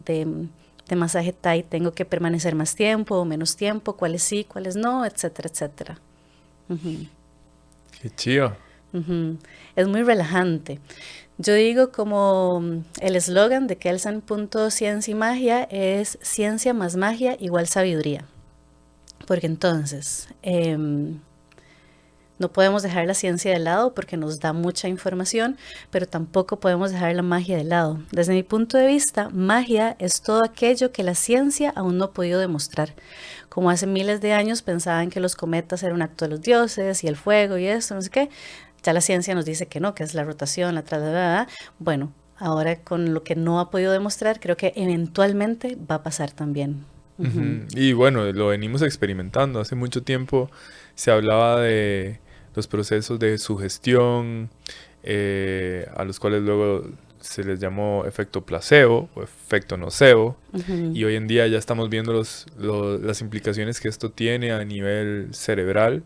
masaje Thai tengo que permanecer más tiempo o menos tiempo, cuáles sí, cuáles no, etcétera, etcétera. Qué chido. Es muy relajante. Yo digo como el eslogan de Kelsan.ciencia y magia es ciencia más magia igual sabiduría. Porque entonces no podemos dejar la ciencia de lado porque nos da mucha información, pero tampoco podemos dejar la magia de lado. Desde mi punto de vista, magia es todo aquello que la ciencia aún no ha podido demostrar. Como hace miles de años pensaban que los cometas eran un acto de los dioses y el fuego y eso, no sé qué. Ya la ciencia nos dice que no, que es la rotación, la trasladada. Bueno, ahora con lo que no ha podido demostrar, creo que eventualmente va a pasar también. Y bueno, lo venimos experimentando. Hace mucho tiempo se hablaba de los procesos de sugestión, a los cuales luego se les llamó efecto placebo o efecto nocebo. Y hoy en día ya estamos viendo las implicaciones que esto tiene a nivel cerebral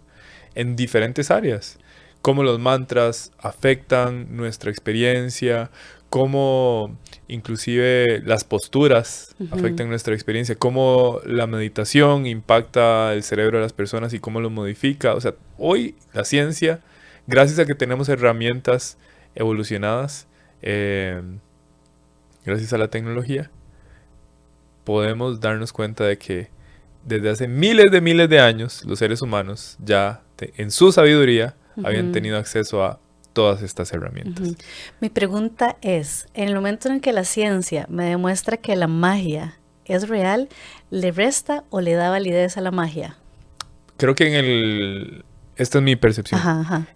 en diferentes áreas. Cómo los mantras afectan nuestra experiencia, cómo inclusive las posturas afectan nuestra experiencia, cómo la meditación impacta el cerebro de las personas y cómo lo modifica. O sea, hoy la ciencia, gracias a que tenemos herramientas evolucionadas, gracias a la tecnología, podemos darnos cuenta de que desde hace miles de años los seres humanos ya en su sabiduría habían tenido acceso a todas estas herramientas. Mi pregunta es, en el momento en que la ciencia me demuestra que la magia es real, ¿le resta o le da validez a la magia? Creo que esta es mi percepción.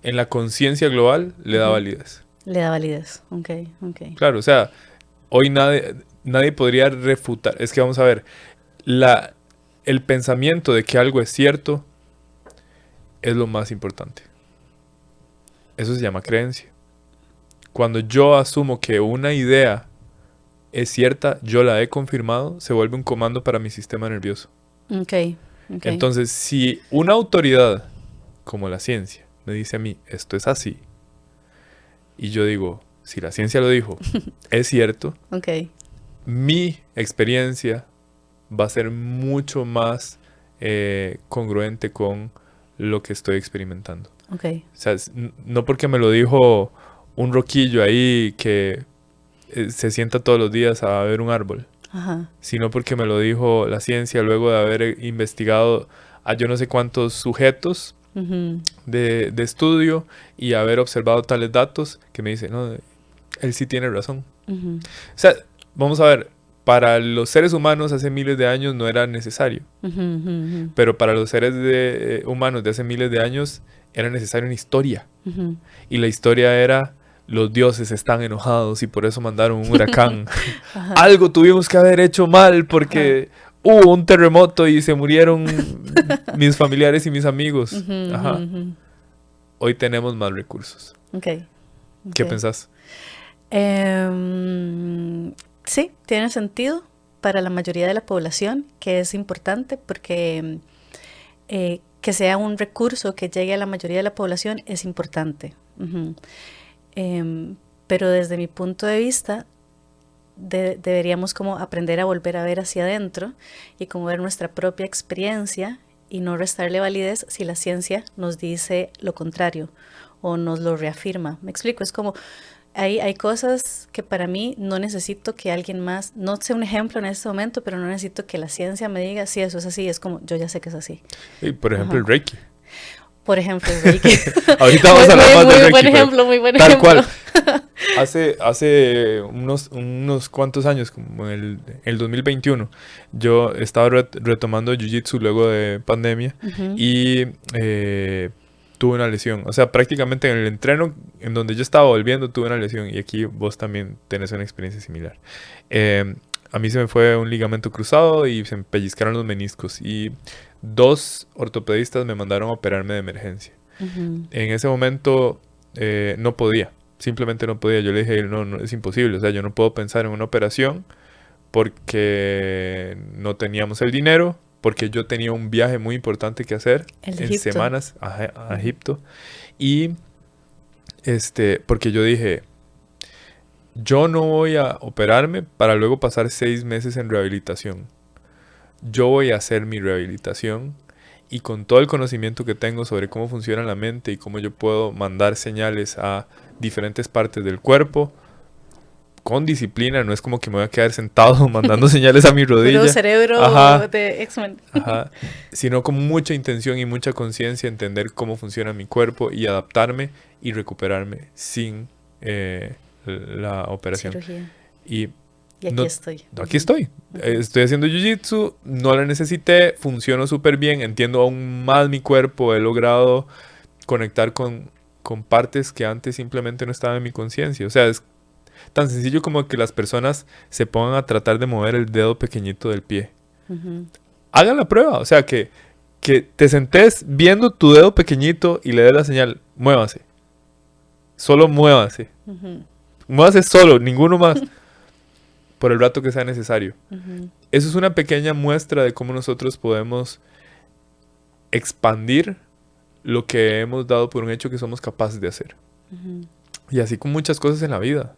En la conciencia global le da validez. Le da validez, ok. Claro, o sea, hoy nadie podría refutar. Es que vamos a ver, el pensamiento de que algo es cierto es lo más importante. Eso se llama creencia. Cuando yo asumo que una idea es cierta, yo la he confirmado, se vuelve un comando para mi sistema nervioso. Okay. Entonces, si una autoridad como la ciencia me dice a mí, esto es así, y yo digo, si la ciencia lo dijo, es cierto, Ok. mi experiencia va a ser mucho más congruente con lo que estoy experimentando. Ok. O sea, no porque me lo dijo un roquillo ahí que se sienta todos los días a ver un árbol, Ajá. sino porque me lo dijo la ciencia luego de haber investigado a yo no sé cuántos sujetos Ujú. de estudio y haber observado tales datos que me dice, no, él sí tiene razón. Ujú. O sea, vamos a ver, para los seres humanos hace miles de años no era necesario, Ujú, ujú, pero para los seres humanos de hace miles de años era necesaria una historia. ujú. Y la historia era, los dioses están enojados y por eso mandaron un huracán. Ajá. Algo tuvimos que haber hecho mal porque hubo un terremoto y se murieron mis familiares y mis amigos. Ujú, ujú, Ajá. ujú. Hoy tenemos más recursos. Ok. ¿Qué Ok. pensás? Sí, tiene sentido para la mayoría de la población, que es importante porque que sea un recurso que llegue a la mayoría de la población es importante. Ujú. Pero desde mi punto de vista, deberíamos como aprender a volver a ver hacia adentro y como ver nuestra propia experiencia y no restarle validez si la ciencia nos dice lo contrario o nos lo reafirma. Me explico, es como hay cosas que para mí no necesito que alguien más, no sé un ejemplo en este momento, pero no necesito que la ciencia me diga si eso es así, es como yo ya sé que es así. Y por ejemplo, el Ajá. Reiki. Por ejemplo, el Reiki. Ahorita vamos a hablar más del Muy Reiki, buen pero ejemplo, muy buen tal ejemplo. cual. Hace unos cuantos años, como en el 2021, yo estaba retomando Jiu-Jitsu luego de pandemia Ujú. y tuve una lesión. O sea, prácticamente en el entreno en donde yo estaba volviendo tuve una lesión y aquí vos también tenés una experiencia similar. Eh, a mí se me fue un ligamento cruzado y se me pellizcaron los meniscos y 2 ortopedistas me mandaron a operarme de emergencia. Ujú. En ese momento no podía, simplemente no podía. Yo le dije, no, no, es imposible, o sea, yo no puedo pensar en una operación porque no teníamos el dinero, porque yo tenía un viaje muy importante que hacer El de en Egipto. semanas a Ujú. Egipto y porque yo dije, yo no voy a operarme para luego pasar 6 meses en rehabilitación. Yo voy a hacer mi rehabilitación y con todo el conocimiento que tengo sobre cómo funciona la mente y cómo yo puedo mandar señales a diferentes partes del cuerpo, con disciplina, no es como que me voy a quedar sentado mandando señales a mi Puro rodilla, cerebro ajá, de X-Men. ajá, sino con mucha intención y mucha conciencia entender cómo funciona mi cuerpo y adaptarme y recuperarme sin la operación. Cirugía. Y Y aquí no, estoy. aquí Ujú. estoy. Ujú. Estoy haciendo jiu-jitsu, no la necesité, funciono súper bien, entiendo aún más mi cuerpo, he logrado conectar con partes que antes simplemente no estaban en mi conciencia. O sea, es tan sencillo como que las personas se pongan a tratar de mover el dedo pequeñito del pie. Ujú. Hagan la prueba, o sea, que te sentes viendo tu dedo pequeñito y le des la señal, muévase. Solo muévase. Ujú. Muévase solo, ninguno más, por el rato que sea necesario. Ujú. Eso es una pequeña muestra de cómo nosotros podemos expandir lo que hemos dado por un hecho que somos capaces de hacer. Ujú. Y así con muchas cosas en la vida.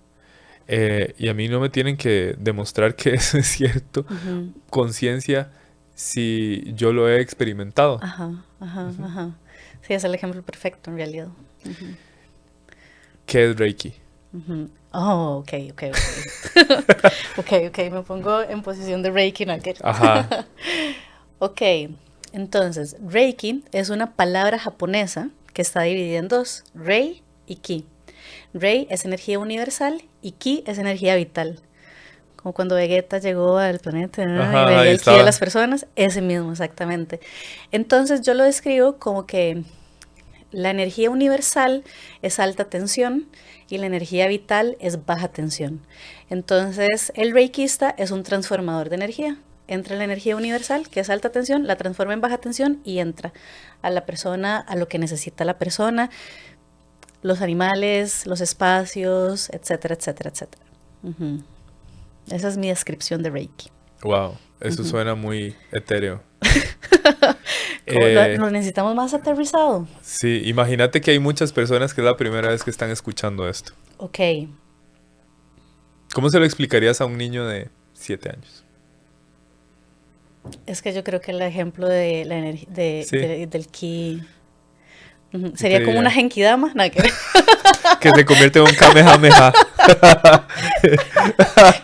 Y a mí no me tienen que demostrar que eso es cierto. Ujú. Conciencia si yo lo he experimentado. Ajá, ajá, Ujú. ajá. Sí, es el ejemplo perfecto en realidad. Ujú. ¿Qué es Reiki? Ujú. Oh, ok, ok, ok. Ok, ok, me pongo en posición de Reiki Nugget. Ajá. Ok, entonces, Reiki es una palabra japonesa que está dividida en dos, Rei y Ki. Rei es energía universal y Ki es energía vital. Como cuando Vegeta llegó al planeta, ¿no? Y Ajá, medía ahí el ki de las estaba. personas, ese mismo exactamente. Entonces yo lo describo como que la energía universal es alta tensión y la energía vital es baja tensión. Entonces el reikista es un transformador de energía. Entra la energía universal, que es alta tensión, la transforma en baja tensión y entra a la persona, a lo que necesita la persona, los animales, los espacios, etcétera, etcétera, etcétera. Ujú. Esa es mi descripción de Reiki. Wow, eso Ujú. suena muy etéreo. Como Eh, lo necesitamos más aterrizado. sí, imagínate que hay muchas personas que es la primera vez que están escuchando esto. Ok, ¿Cómo se lo explicarías a un niño de 7 años? es que yo creo que el ejemplo de la energía Sí, del ki ¿qué te sería como una diría? genkidama, nada que ver. Que se convierte en un kamehameha.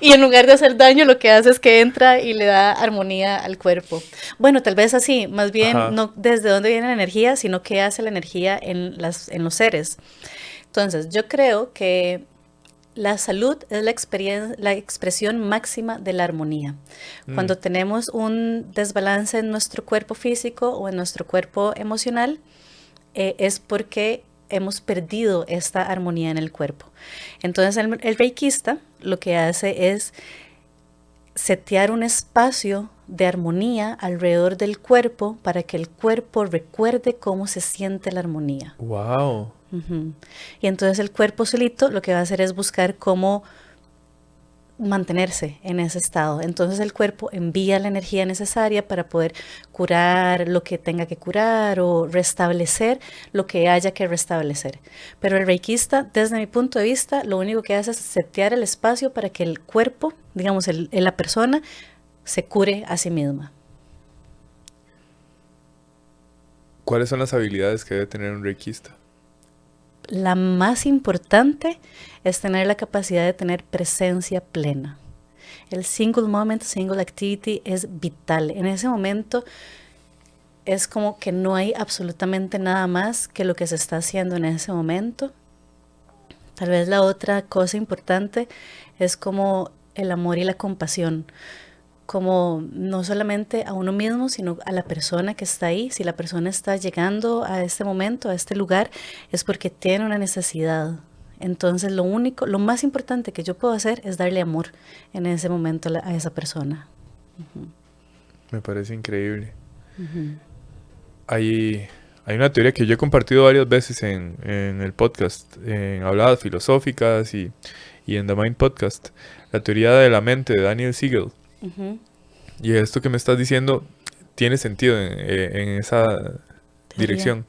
Y en lugar de hacer daño, lo que hace es que entra y le da armonía al cuerpo. Bueno, tal vez así, más bien Ajá. no desde dónde viene la energía, sino qué hace la energía en los seres. Entonces, yo creo que la salud es la expresión máxima de la armonía. Mm, Cuando tenemos un desbalance en nuestro cuerpo físico o en nuestro cuerpo emocional, es porque hemos perdido esta armonía en el cuerpo. Entonces el reikista lo que hace es setear un espacio de armonía alrededor del cuerpo para que el cuerpo recuerde cómo se siente la armonía. wow. Ujú. Y entonces el cuerpo solito lo que va a hacer es buscar cómo mantenerse en ese estado. Entonces el cuerpo envía la energía necesaria para poder curar lo que tenga que curar o restablecer lo que haya que restablecer. Pero el reikista, desde mi punto de vista, lo único que hace es setear el espacio para que el cuerpo, digamos, la persona, se cure a sí misma. ¿Cuáles son las habilidades que debe tener un reikista? La más importante es tener la capacidad de tener presencia plena. El single moment, single activity es vital. En ese momento es como que no hay absolutamente nada más que lo que se está haciendo en ese momento. Tal vez la otra cosa importante es como el amor y la compasión, como no solamente a uno mismo, sino a la persona que está ahí. Si la persona está llegando a este momento, a este lugar, es porque tiene una necesidad. Entonces lo único, lo más importante que yo puedo hacer es darle amor en ese momento a esa persona. Me parece increíble. Ujú. Hay, hay una teoría que yo he compartido varias veces en el podcast, en habladas filosóficas y en The Mind Podcast. La teoría de la mente de Daniel Siegel. Ujú. Y esto que me estás diciendo tiene sentido en esa Teoría. dirección.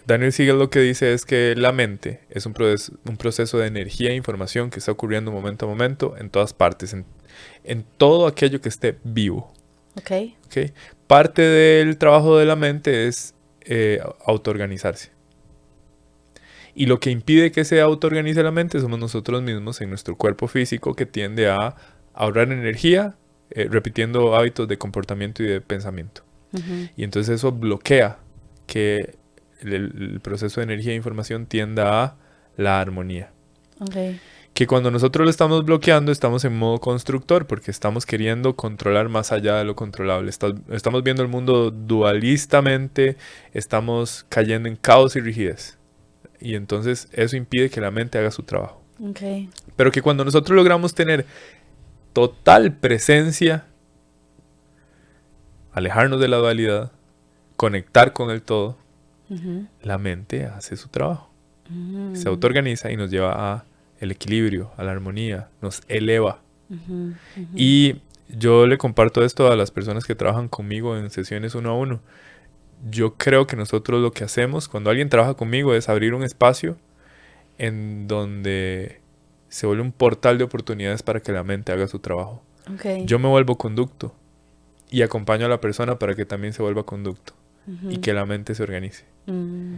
Daniel Siegel lo que dice es que la mente es un proceso de energía e información que está ocurriendo momento a momento en todas partes, en todo aquello que esté vivo. Ok. ¿Ok? Parte del trabajo de la mente es autoorganizarse. Y lo que impide que se autoorganice la mente somos nosotros mismos en nuestro cuerpo físico que tiende a ahorrar energía repitiendo hábitos de comportamiento y de pensamiento. Ujú. Y entonces eso bloquea que el proceso de energía e información tienda a la armonía. Ok. Que cuando nosotros lo estamos bloqueando estamos en modo constructor porque estamos queriendo controlar más allá de lo controlable. Estamos viendo el mundo dualistamente, estamos cayendo en caos y rigidez. Y entonces eso impide que la mente haga su trabajo. Ok. Pero que cuando nosotros logramos tener total presencia, alejarnos de la dualidad, conectar con el todo, Ujú. la mente hace su trabajo. Se Mm. autoorganiza y nos lleva a el equilibrio, a la armonía, nos eleva. Ujú. Ujú. Y yo le comparto esto a las personas que trabajan conmigo en sesiones uno a uno. Yo creo que nosotros lo que hacemos cuando alguien trabaja conmigo es abrir un espacio en donde se vuelve un portal de oportunidades para que la mente haga su trabajo. Ok. Yo me vuelvo conducto y acompaño a la persona para que también se vuelva conducto y Ujú. que la mente se organice. Mm.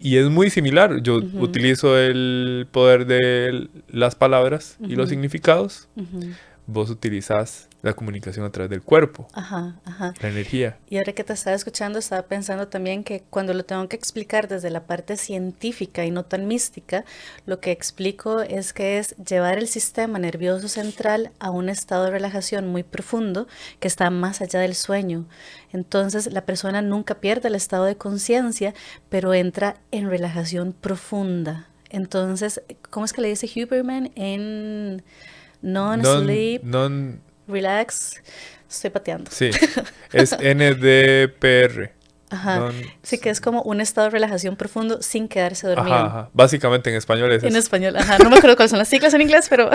Y es muy similar. Yo Ujú. utilizo el poder de las palabras y los Ujú. significados. Ujú. Vos utilizás la comunicación a través del cuerpo, Ajá, ajá. la energía. Y ahora que te estaba escuchando, estaba pensando también que cuando lo tengo que explicar desde la parte científica y no tan mística, lo que explico es que es llevar el sistema nervioso central a un estado de relajación muy profundo que está más allá del sueño. Entonces la persona nunca pierde el estado de conciencia, pero entra en relajación profunda. Entonces, ¿cómo es que le dice Huberman? En non-sleep, Non, relax. Estoy pateando. sí, es NDPR. Ajá. No, Sí, que es como un estado de relajación profundo sin quedarse dormido. ajá, ajá. Básicamente en español es En eso. español, ajá. No me acuerdo cuáles son las siglas en inglés, pero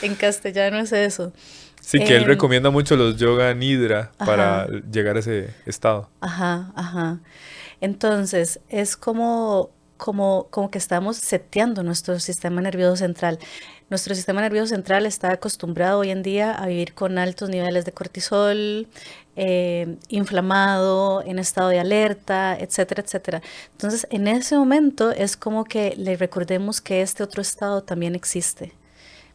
en castellano es eso. Sí, que él Em, recomienda mucho los yoga nidra para ajá, llegar a ese estado. ajá, ajá. Entonces, es como que estamos seteando nuestro sistema nervioso central. Nuestro sistema nervioso central está acostumbrado hoy en día a vivir con altos niveles de cortisol, inflamado, en estado de alerta, etcétera, etcétera. Entonces, en ese momento es como que le recordemos que este otro estado también existe.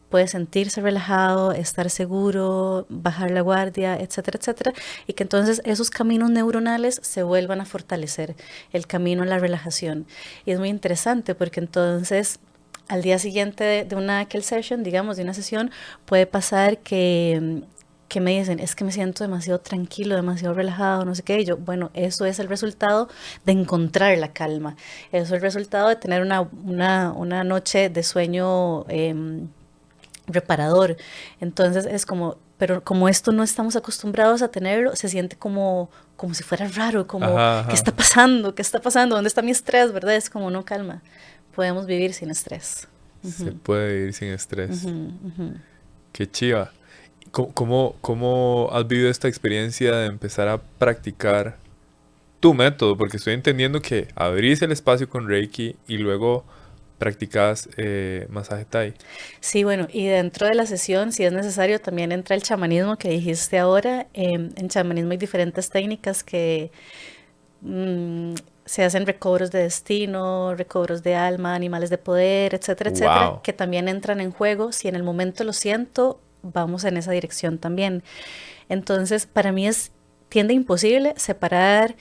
Puede sentirse relajado, estar seguro, bajar la guardia, etcétera, etcétera, y que entonces esos caminos neuronales se vuelvan a fortalecer, el camino a la relajación. Y es muy interesante porque entonces al día siguiente de una Kell session, digamos, de una sesión, puede pasar que me dicen, es que me siento demasiado tranquilo, demasiado relajado, no sé qué, y yo, bueno, eso es el resultado de encontrar la calma, eso es el resultado de tener una noche de sueño reparador. Entonces es como, pero como esto no estamos acostumbrados a tenerlo, se siente como si fuera raro, como, Ajá, ajá, ¿qué está ajá. pasando? ¿Qué está pasando? ¿Dónde está mi estrés? ¿Verdad? Es como, no, calma, podemos vivir sin estrés. Se Ujú, puede vivir sin estrés. ujú, ujú. Qué chiva. ¿Cómo has vivido esta experiencia de empezar a practicar tu método? Porque estoy entendiendo que abrís el espacio con Reiki y luego practicas masaje Thai. Sí, bueno, y dentro de la sesión, si es necesario, también entra el chamanismo que dijiste ahora. En chamanismo hay diferentes técnicas que mm, se hacen recobros de destino, recobros de alma, animales de poder, etcétera, etcétera, Wow. que también entran en juego. Si en el momento lo siento, vamos en esa dirección también. Entonces, para mí tiende imposible separar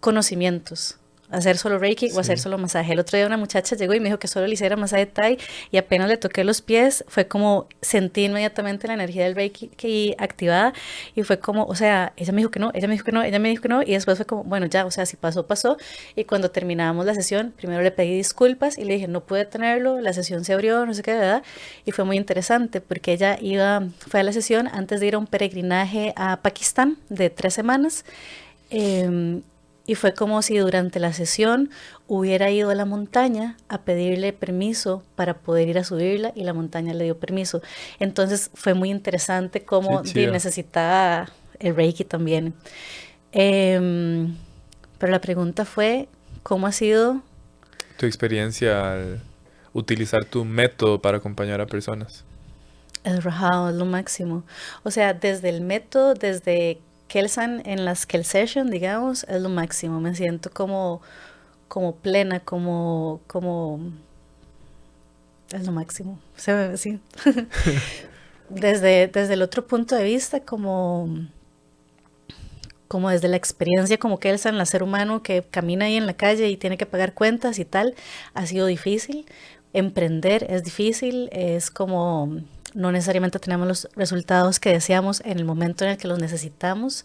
conocimientos. Hacer solo Reiki o hacer Sí. solo masaje. El otro día una muchacha llegó y me dijo que solo le hiciera masaje Thai y apenas le toqué los pies, fue como sentí inmediatamente la energía del Reiki que activada y fue como, o sea, ella me dijo que no, ella me dijo que no, ella me dijo que no y después fue como, bueno, ya, o sea, si pasó, pasó. Y cuando terminábamos la sesión, primero le pedí disculpas y le dije, no pude tenerlo, la sesión se abrió, no sé qué, ¿verdad? Y fue muy interesante porque fue a la sesión antes de ir a un peregrinaje a Pakistán de 3 semanas. Eh, y fue como si durante la sesión hubiera ido a la montaña a pedirle permiso para poder ir a subirla y la montaña le dio permiso. Entonces fue muy interesante Qué cómo chido. necesitaba el Reiki también. Em, pero la pregunta fue, ¿cómo ha sido? Tu experiencia al utilizar tu método para acompañar a personas. El rajado es lo máximo. O sea, desde el método, desde Kelsan en las Kell Session, digamos, es lo máximo. Me siento como plena, es lo máximo. Se ve así. Desde el otro punto de vista, como desde la experiencia como Kelsan, la ser humano que camina ahí en la calle y tiene que pagar cuentas y tal, ha sido difícil. Emprender es difícil, es como no necesariamente tenemos los resultados que deseamos en el momento en el que los necesitamos.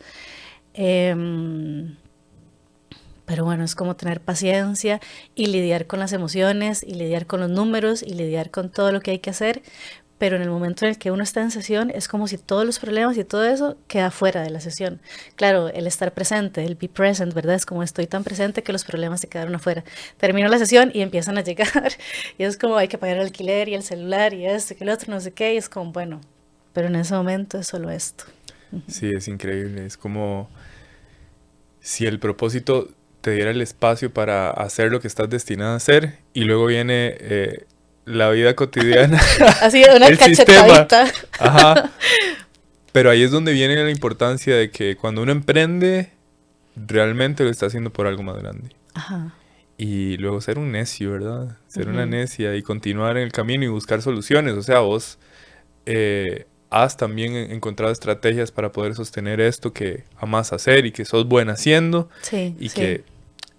Em, pero bueno, es como tener paciencia y lidiar con las emociones y lidiar con los números y lidiar con todo lo que hay que hacer. Pero en el momento en el que uno está en sesión es como si todos los problemas y todo eso queda fuera de la sesión. Claro, el estar presente, el be present, ¿verdad? Es como estoy tan presente que los problemas se quedaron afuera. Termino la sesión y empiezan a llegar y es como hay que pagar el alquiler y el celular y esto y el otro, no sé qué, y es como bueno, pero en ese momento es solo esto. Sí, es increíble. Es como si el propósito te diera el espacio para hacer lo que estás destinado a hacer y luego viene la vida cotidiana, Así una el sistema. cachetadita. Ajá. Pero ahí es donde viene la importancia de que cuando uno emprende, realmente lo está haciendo por algo más grande. Ajá. Y luego ser un necio, ¿verdad? Ser una Ujú. necia y continuar en el camino y buscar soluciones. O sea, vos has también encontrado estrategias para poder sostener esto que amas hacer y que sos buena haciendo Sí, y sí, que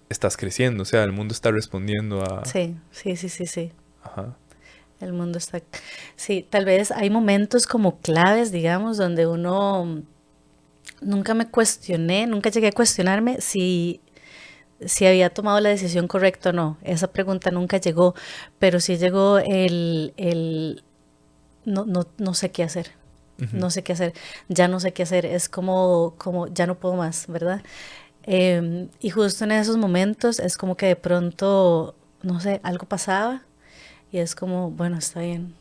estás creciendo. O sea, el mundo está respondiendo a... sí, sí, sí, sí, sí. Ajá. El mundo está... Sí, tal vez hay momentos como claves, digamos, donde uno nunca me cuestioné, nunca llegué a cuestionarme si había tomado la decisión correcta o no. Esa pregunta nunca llegó, pero sí llegó no sé qué hacer. Ujú. No sé qué hacer, ya no sé qué hacer, es como ya no puedo más, ¿verdad? Y justo en esos momentos es como que de pronto, no sé, algo pasaba y es como, bueno, está bien.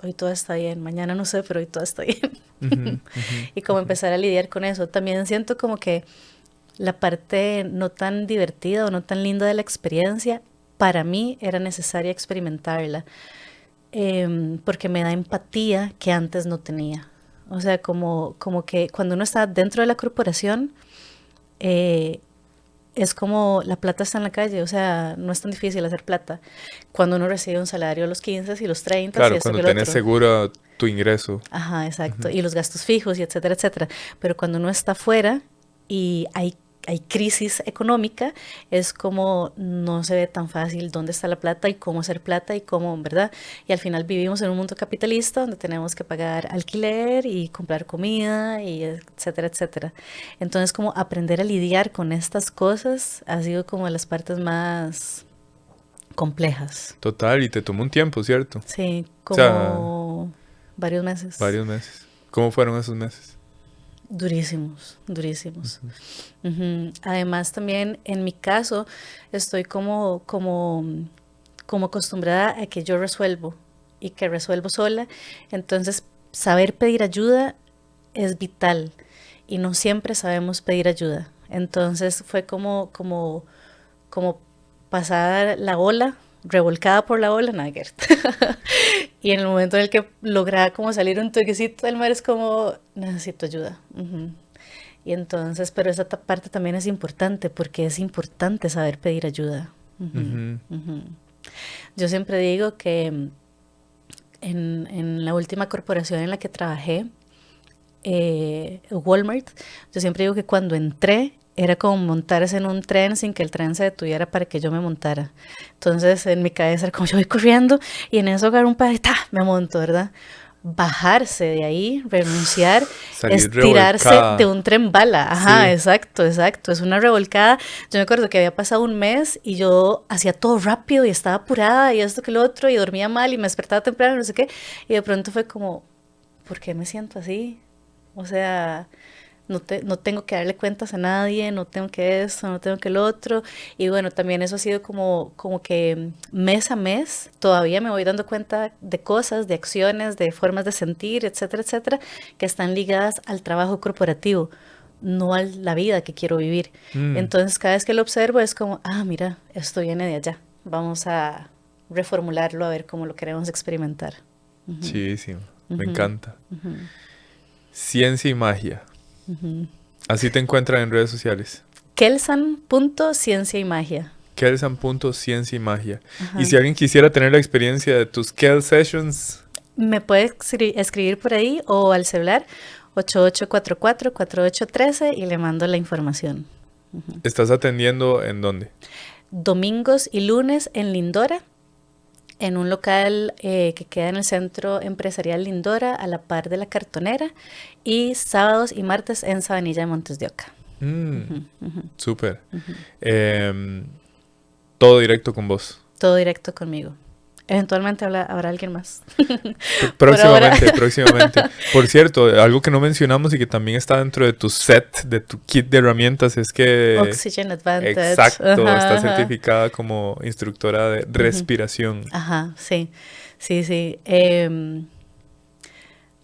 Hoy todo está bien, mañana no sé, pero hoy todo está bien. Ujú, ujú, Y como ujú. empezar a lidiar con eso. También siento como que la parte no tan divertida o no tan linda de la experiencia, para mí era necesaria experimentarla, porque me da empatía que antes no tenía. O sea, como que cuando uno está dentro de la corporación, eh, es como la plata está en la calle, o sea, no es tan difícil hacer plata. Cuando uno recibe un salario a los 15 y los 30 y Claro, esto que cuando el tenés otro. seguro tu ingreso. Ajá, exacto. Ujú. Y los gastos fijos y etcétera, etcétera. Pero cuando uno está afuera y hay crisis económica, es como no se ve tan fácil dónde está la plata y cómo hacer plata y cómo, ¿verdad? Y al final vivimos en un mundo capitalista donde tenemos que pagar alquiler y comprar comida y etcétera, etcétera. Entonces, como aprender a lidiar con estas cosas ha sido como de las partes más complejas. Total, y te tomó un tiempo, ¿cierto? Sí, O sea, como varios meses. varios meses. ¿Cómo fueron esos meses? Durísimos, durísimos. Ujú. Ujú. Además, también en mi caso, estoy como acostumbrada a que yo resuelvo y que resuelvo sola. Entonces, saber pedir ayuda es vital y no siempre sabemos pedir ayuda. Entonces, fue como pasar la ola, revolcada por la ola, nada que ver. Y en el momento en el que lograba como salir un toquecito del mar es como, necesito ayuda. Ujú. Y entonces, pero esa parte también es importante porque es importante saber pedir ayuda. Ujú, Ujú. ujú. Yo siempre digo que en la última corporación en la que trabajé, Walmart, yo siempre digo que cuando entré era como montarse en un tren sin que el tren se detuviera para que yo me montara. Entonces en mi cabeza era como yo voy corriendo y en eso agarro un padre, ¡ta! Me monto, ¿verdad? Bajarse de ahí, renunciar, Salir es tirarse de revolcada. un tren bala. Ajá, Sí. exacto, exacto. Es una revolcada. Yo me acuerdo que había pasado un mes y yo hacía todo rápido y estaba apurada y esto que lo otro y dormía mal y me despertaba temprano, no sé qué. Y de pronto fue como, ¿por qué me siento así? O sea, no tengo que darle cuentas a nadie, no tengo que esto, no tengo que lo otro. Y bueno, también eso ha sido como que mes a mes todavía me voy dando cuenta de cosas, de acciones, de formas de sentir, etcétera, etcétera, que están ligadas al trabajo corporativo, no a la vida que quiero vivir. Mm, Entonces, cada vez que lo observo es como, ah, mira, esto viene de allá. Vamos a reformularlo a ver cómo lo queremos experimentar. Ujú, chidísimo. Me ujú, encanta. ujú, Ciencia y magia. ujú. Así te encuentran en redes sociales. Kelsan.ciencia y magia. Kelsan.ciencia y magia. Y Ajá. si alguien quisiera tener la experiencia de tus Kel Sessions, Me puede escribir por ahí o al celular 8844-4813 y le mando la información. ¿estás atendiendo en dónde? Domingos y lunes en Lindora, en un local que queda en el centro empresarial Lindora, a la par de la cartonera, y sábados y martes en Sabanilla de Montes de Oca. Mm, Ujú, ujú, súper. ujú. Em, todo directo con vos. Todo directo conmigo. Eventualmente habrá alguien más. Por ahora. Próximamente, próximamente. Por cierto, algo que no mencionamos y que también está dentro de tu set, de tu kit de herramientas, es que, Oxygen Advantage. exacto, Ajá, está ajá. certificada como instructora de Ujú. respiración. Ajá, sí, sí, sí.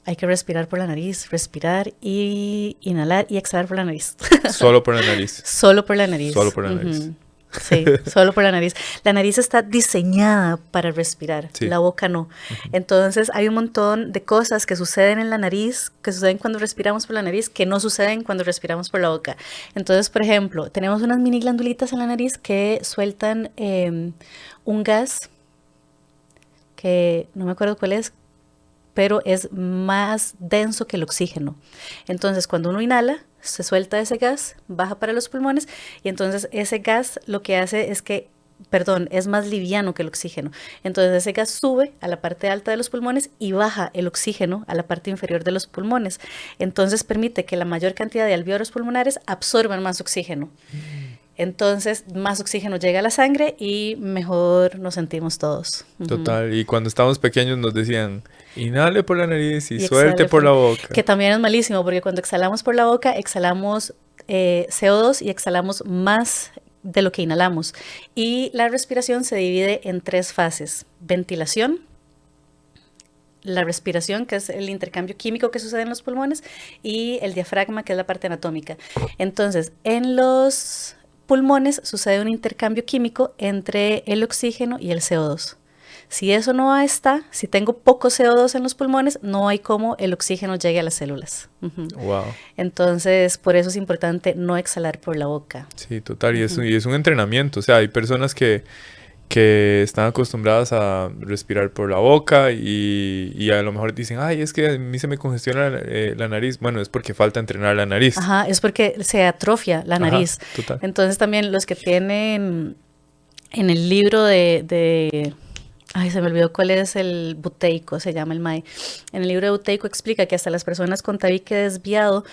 Hay que respirar por la nariz, respirar y inhalar y exhalar por la nariz. Solo por la nariz. Solo por la Solo nariz. por la nariz. Ujú. Sí, solo por la nariz. La nariz está diseñada para respirar, Sí. la boca no. Ujú. Entonces hay un montón de cosas que suceden en la nariz, que suceden cuando respiramos por la nariz, que no suceden cuando respiramos por la boca. Entonces, por ejemplo, tenemos unas mini glandulitas en la nariz que sueltan un gas que no me acuerdo cuál es, pero es más denso que el oxígeno. Entonces, cuando uno inhala, se suelta ese gas, baja para los pulmones y entonces ese gas lo que hace es que, perdón, es más liviano que el oxígeno. Entonces ese gas sube a la parte alta de los pulmones y baja el oxígeno a la parte inferior de los pulmones. Entonces permite que la mayor cantidad de alvéolos pulmonares absorban más oxígeno. Entonces más oxígeno llega a la sangre y mejor nos sentimos todos. Ujú. Total. Y cuando estábamos pequeños nos decían, inhale por la nariz y Y suelte exhale por la boca. que también es malísimo porque cuando exhalamos por la boca, exhalamos CO2 y exhalamos más de lo que inhalamos. Y la respiración se divide en 3 fases: ventilación, la respiración, que es el intercambio químico que sucede en los pulmones, y el diafragma, que es la parte anatómica. Entonces, en los pulmones sucede un intercambio químico entre el oxígeno y el CO2. Si eso no está, si tengo poco CO2 en los pulmones, no hay cómo el oxígeno llegue a las células. Wow. Entonces, por eso es importante no exhalar por la boca. Sí, total. Y es un entrenamiento. O sea, hay personas que están acostumbradas a respirar por la boca y a lo mejor dicen, ay, es que a mí se me congestiona la nariz. Bueno, es porque falta entrenar la nariz. Ajá, es porque se atrofia la nariz. Total. Entonces también los que tienen en el libro de ay, se me olvidó cuál es el buteico, se llama el MAE. En el libro de buteico explica que hasta las personas con tabique desviado,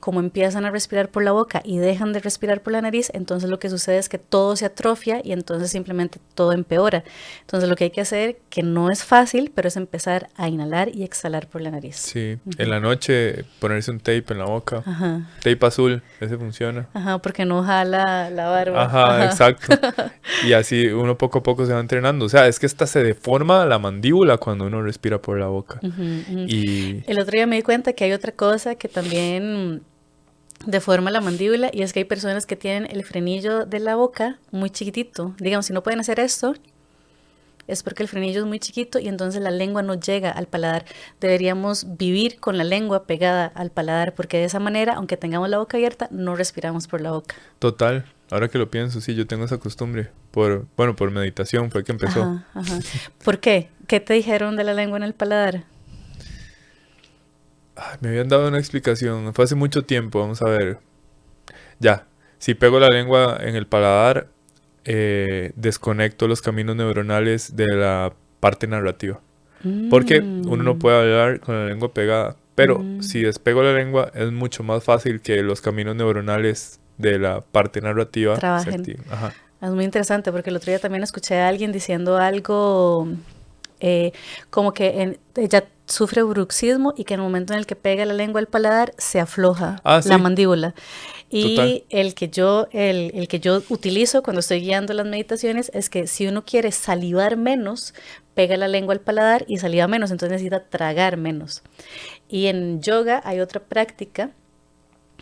como empiezan a respirar por la boca y dejan de respirar por la nariz, entonces lo que sucede es que todo se atrofia y entonces simplemente todo empeora. Entonces lo que hay que hacer, que no es fácil, pero es empezar a inhalar y exhalar por la nariz. Sí, en la noche ponerse un tape en la boca. Ajá. Tape azul, ese funciona. Ajá, porque no jala la barba. Ajá, exacto. Y así uno poco a poco se va entrenando. O sea, es que hasta se deforma la mandíbula cuando uno respira por la boca. Y el otro día me di cuenta que hay otra cosa que también deforma la mandíbula, y es que hay personas que tienen el frenillo de la boca muy chiquitito. Digamos, si no pueden hacer esto, es porque el frenillo es muy chiquito y entonces la lengua no llega al paladar. Deberíamos vivir con la lengua pegada al paladar, porque de esa manera, aunque tengamos la boca abierta, no respiramos por la boca. Total. Ahora que lo pienso, sí, yo tengo esa costumbre. Por meditación fue que empezó. Ajá, ajá. ¿Por qué? ¿Qué te dijeron de la lengua en el paladar? Ay, me habían dado una explicación. Fue hace mucho tiempo, vamos a ver. Ya, si pego la lengua en el paladar, desconecto los caminos neuronales de la parte narrativa. Porque uno no puede hablar con la lengua pegada. Pero si despego la lengua, es mucho más fácil que los caminos neuronales de la parte narrativa trabajen. se activen. Ajá. Es muy interesante porque el otro día también escuché a alguien diciendo algo como que ella sufre bruxismo y que en el momento en el que pega la lengua al paladar se afloja la mandíbula. Y total. el que yo utilizo cuando estoy guiando las meditaciones es que si uno quiere salivar menos, pega la lengua al paladar y saliva menos, entonces necesita tragar menos. Y en yoga hay otra práctica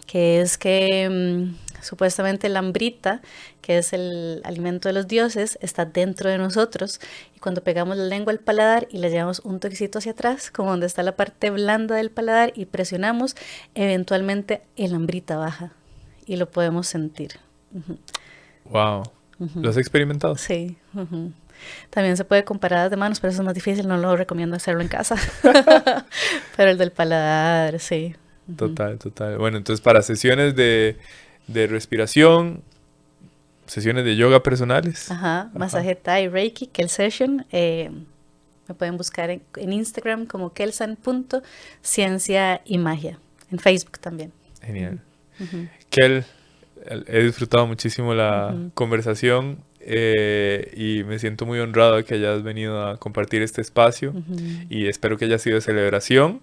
que es que supuestamente la ambrita, que es el alimento de los dioses, está dentro de nosotros, y cuando pegamos la lengua al paladar y le llevamos un toquecito hacia atrás, como donde está la parte blanda del paladar, y presionamos, eventualmente el ambrita baja y lo podemos sentir. Wow. ¿Lo has experimentado? Sí. También se puede con paradas de manos, pero eso es más difícil, no lo recomiendo hacerlo en casa. Pero el del paladar, sí. Total. Bueno, entonces para sesiones de respiración, sesiones de yoga personales. Ajá, masaje Thai, Reiki, Kel Session. Me pueden buscar en Instagram como kelsan.ciencia y magia. En Facebook también. Genial. Kel, he disfrutado muchísimo la conversación y me siento muy honrado de que hayas venido a compartir este espacio y espero que haya sido de celebración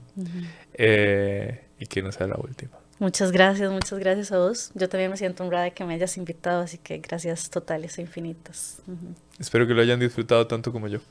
y que no sea la última. Muchas gracias a vos. Yo también me siento honrada de que me hayas invitado, así que gracias totales e infinitas. Espero que lo hayan disfrutado tanto como yo.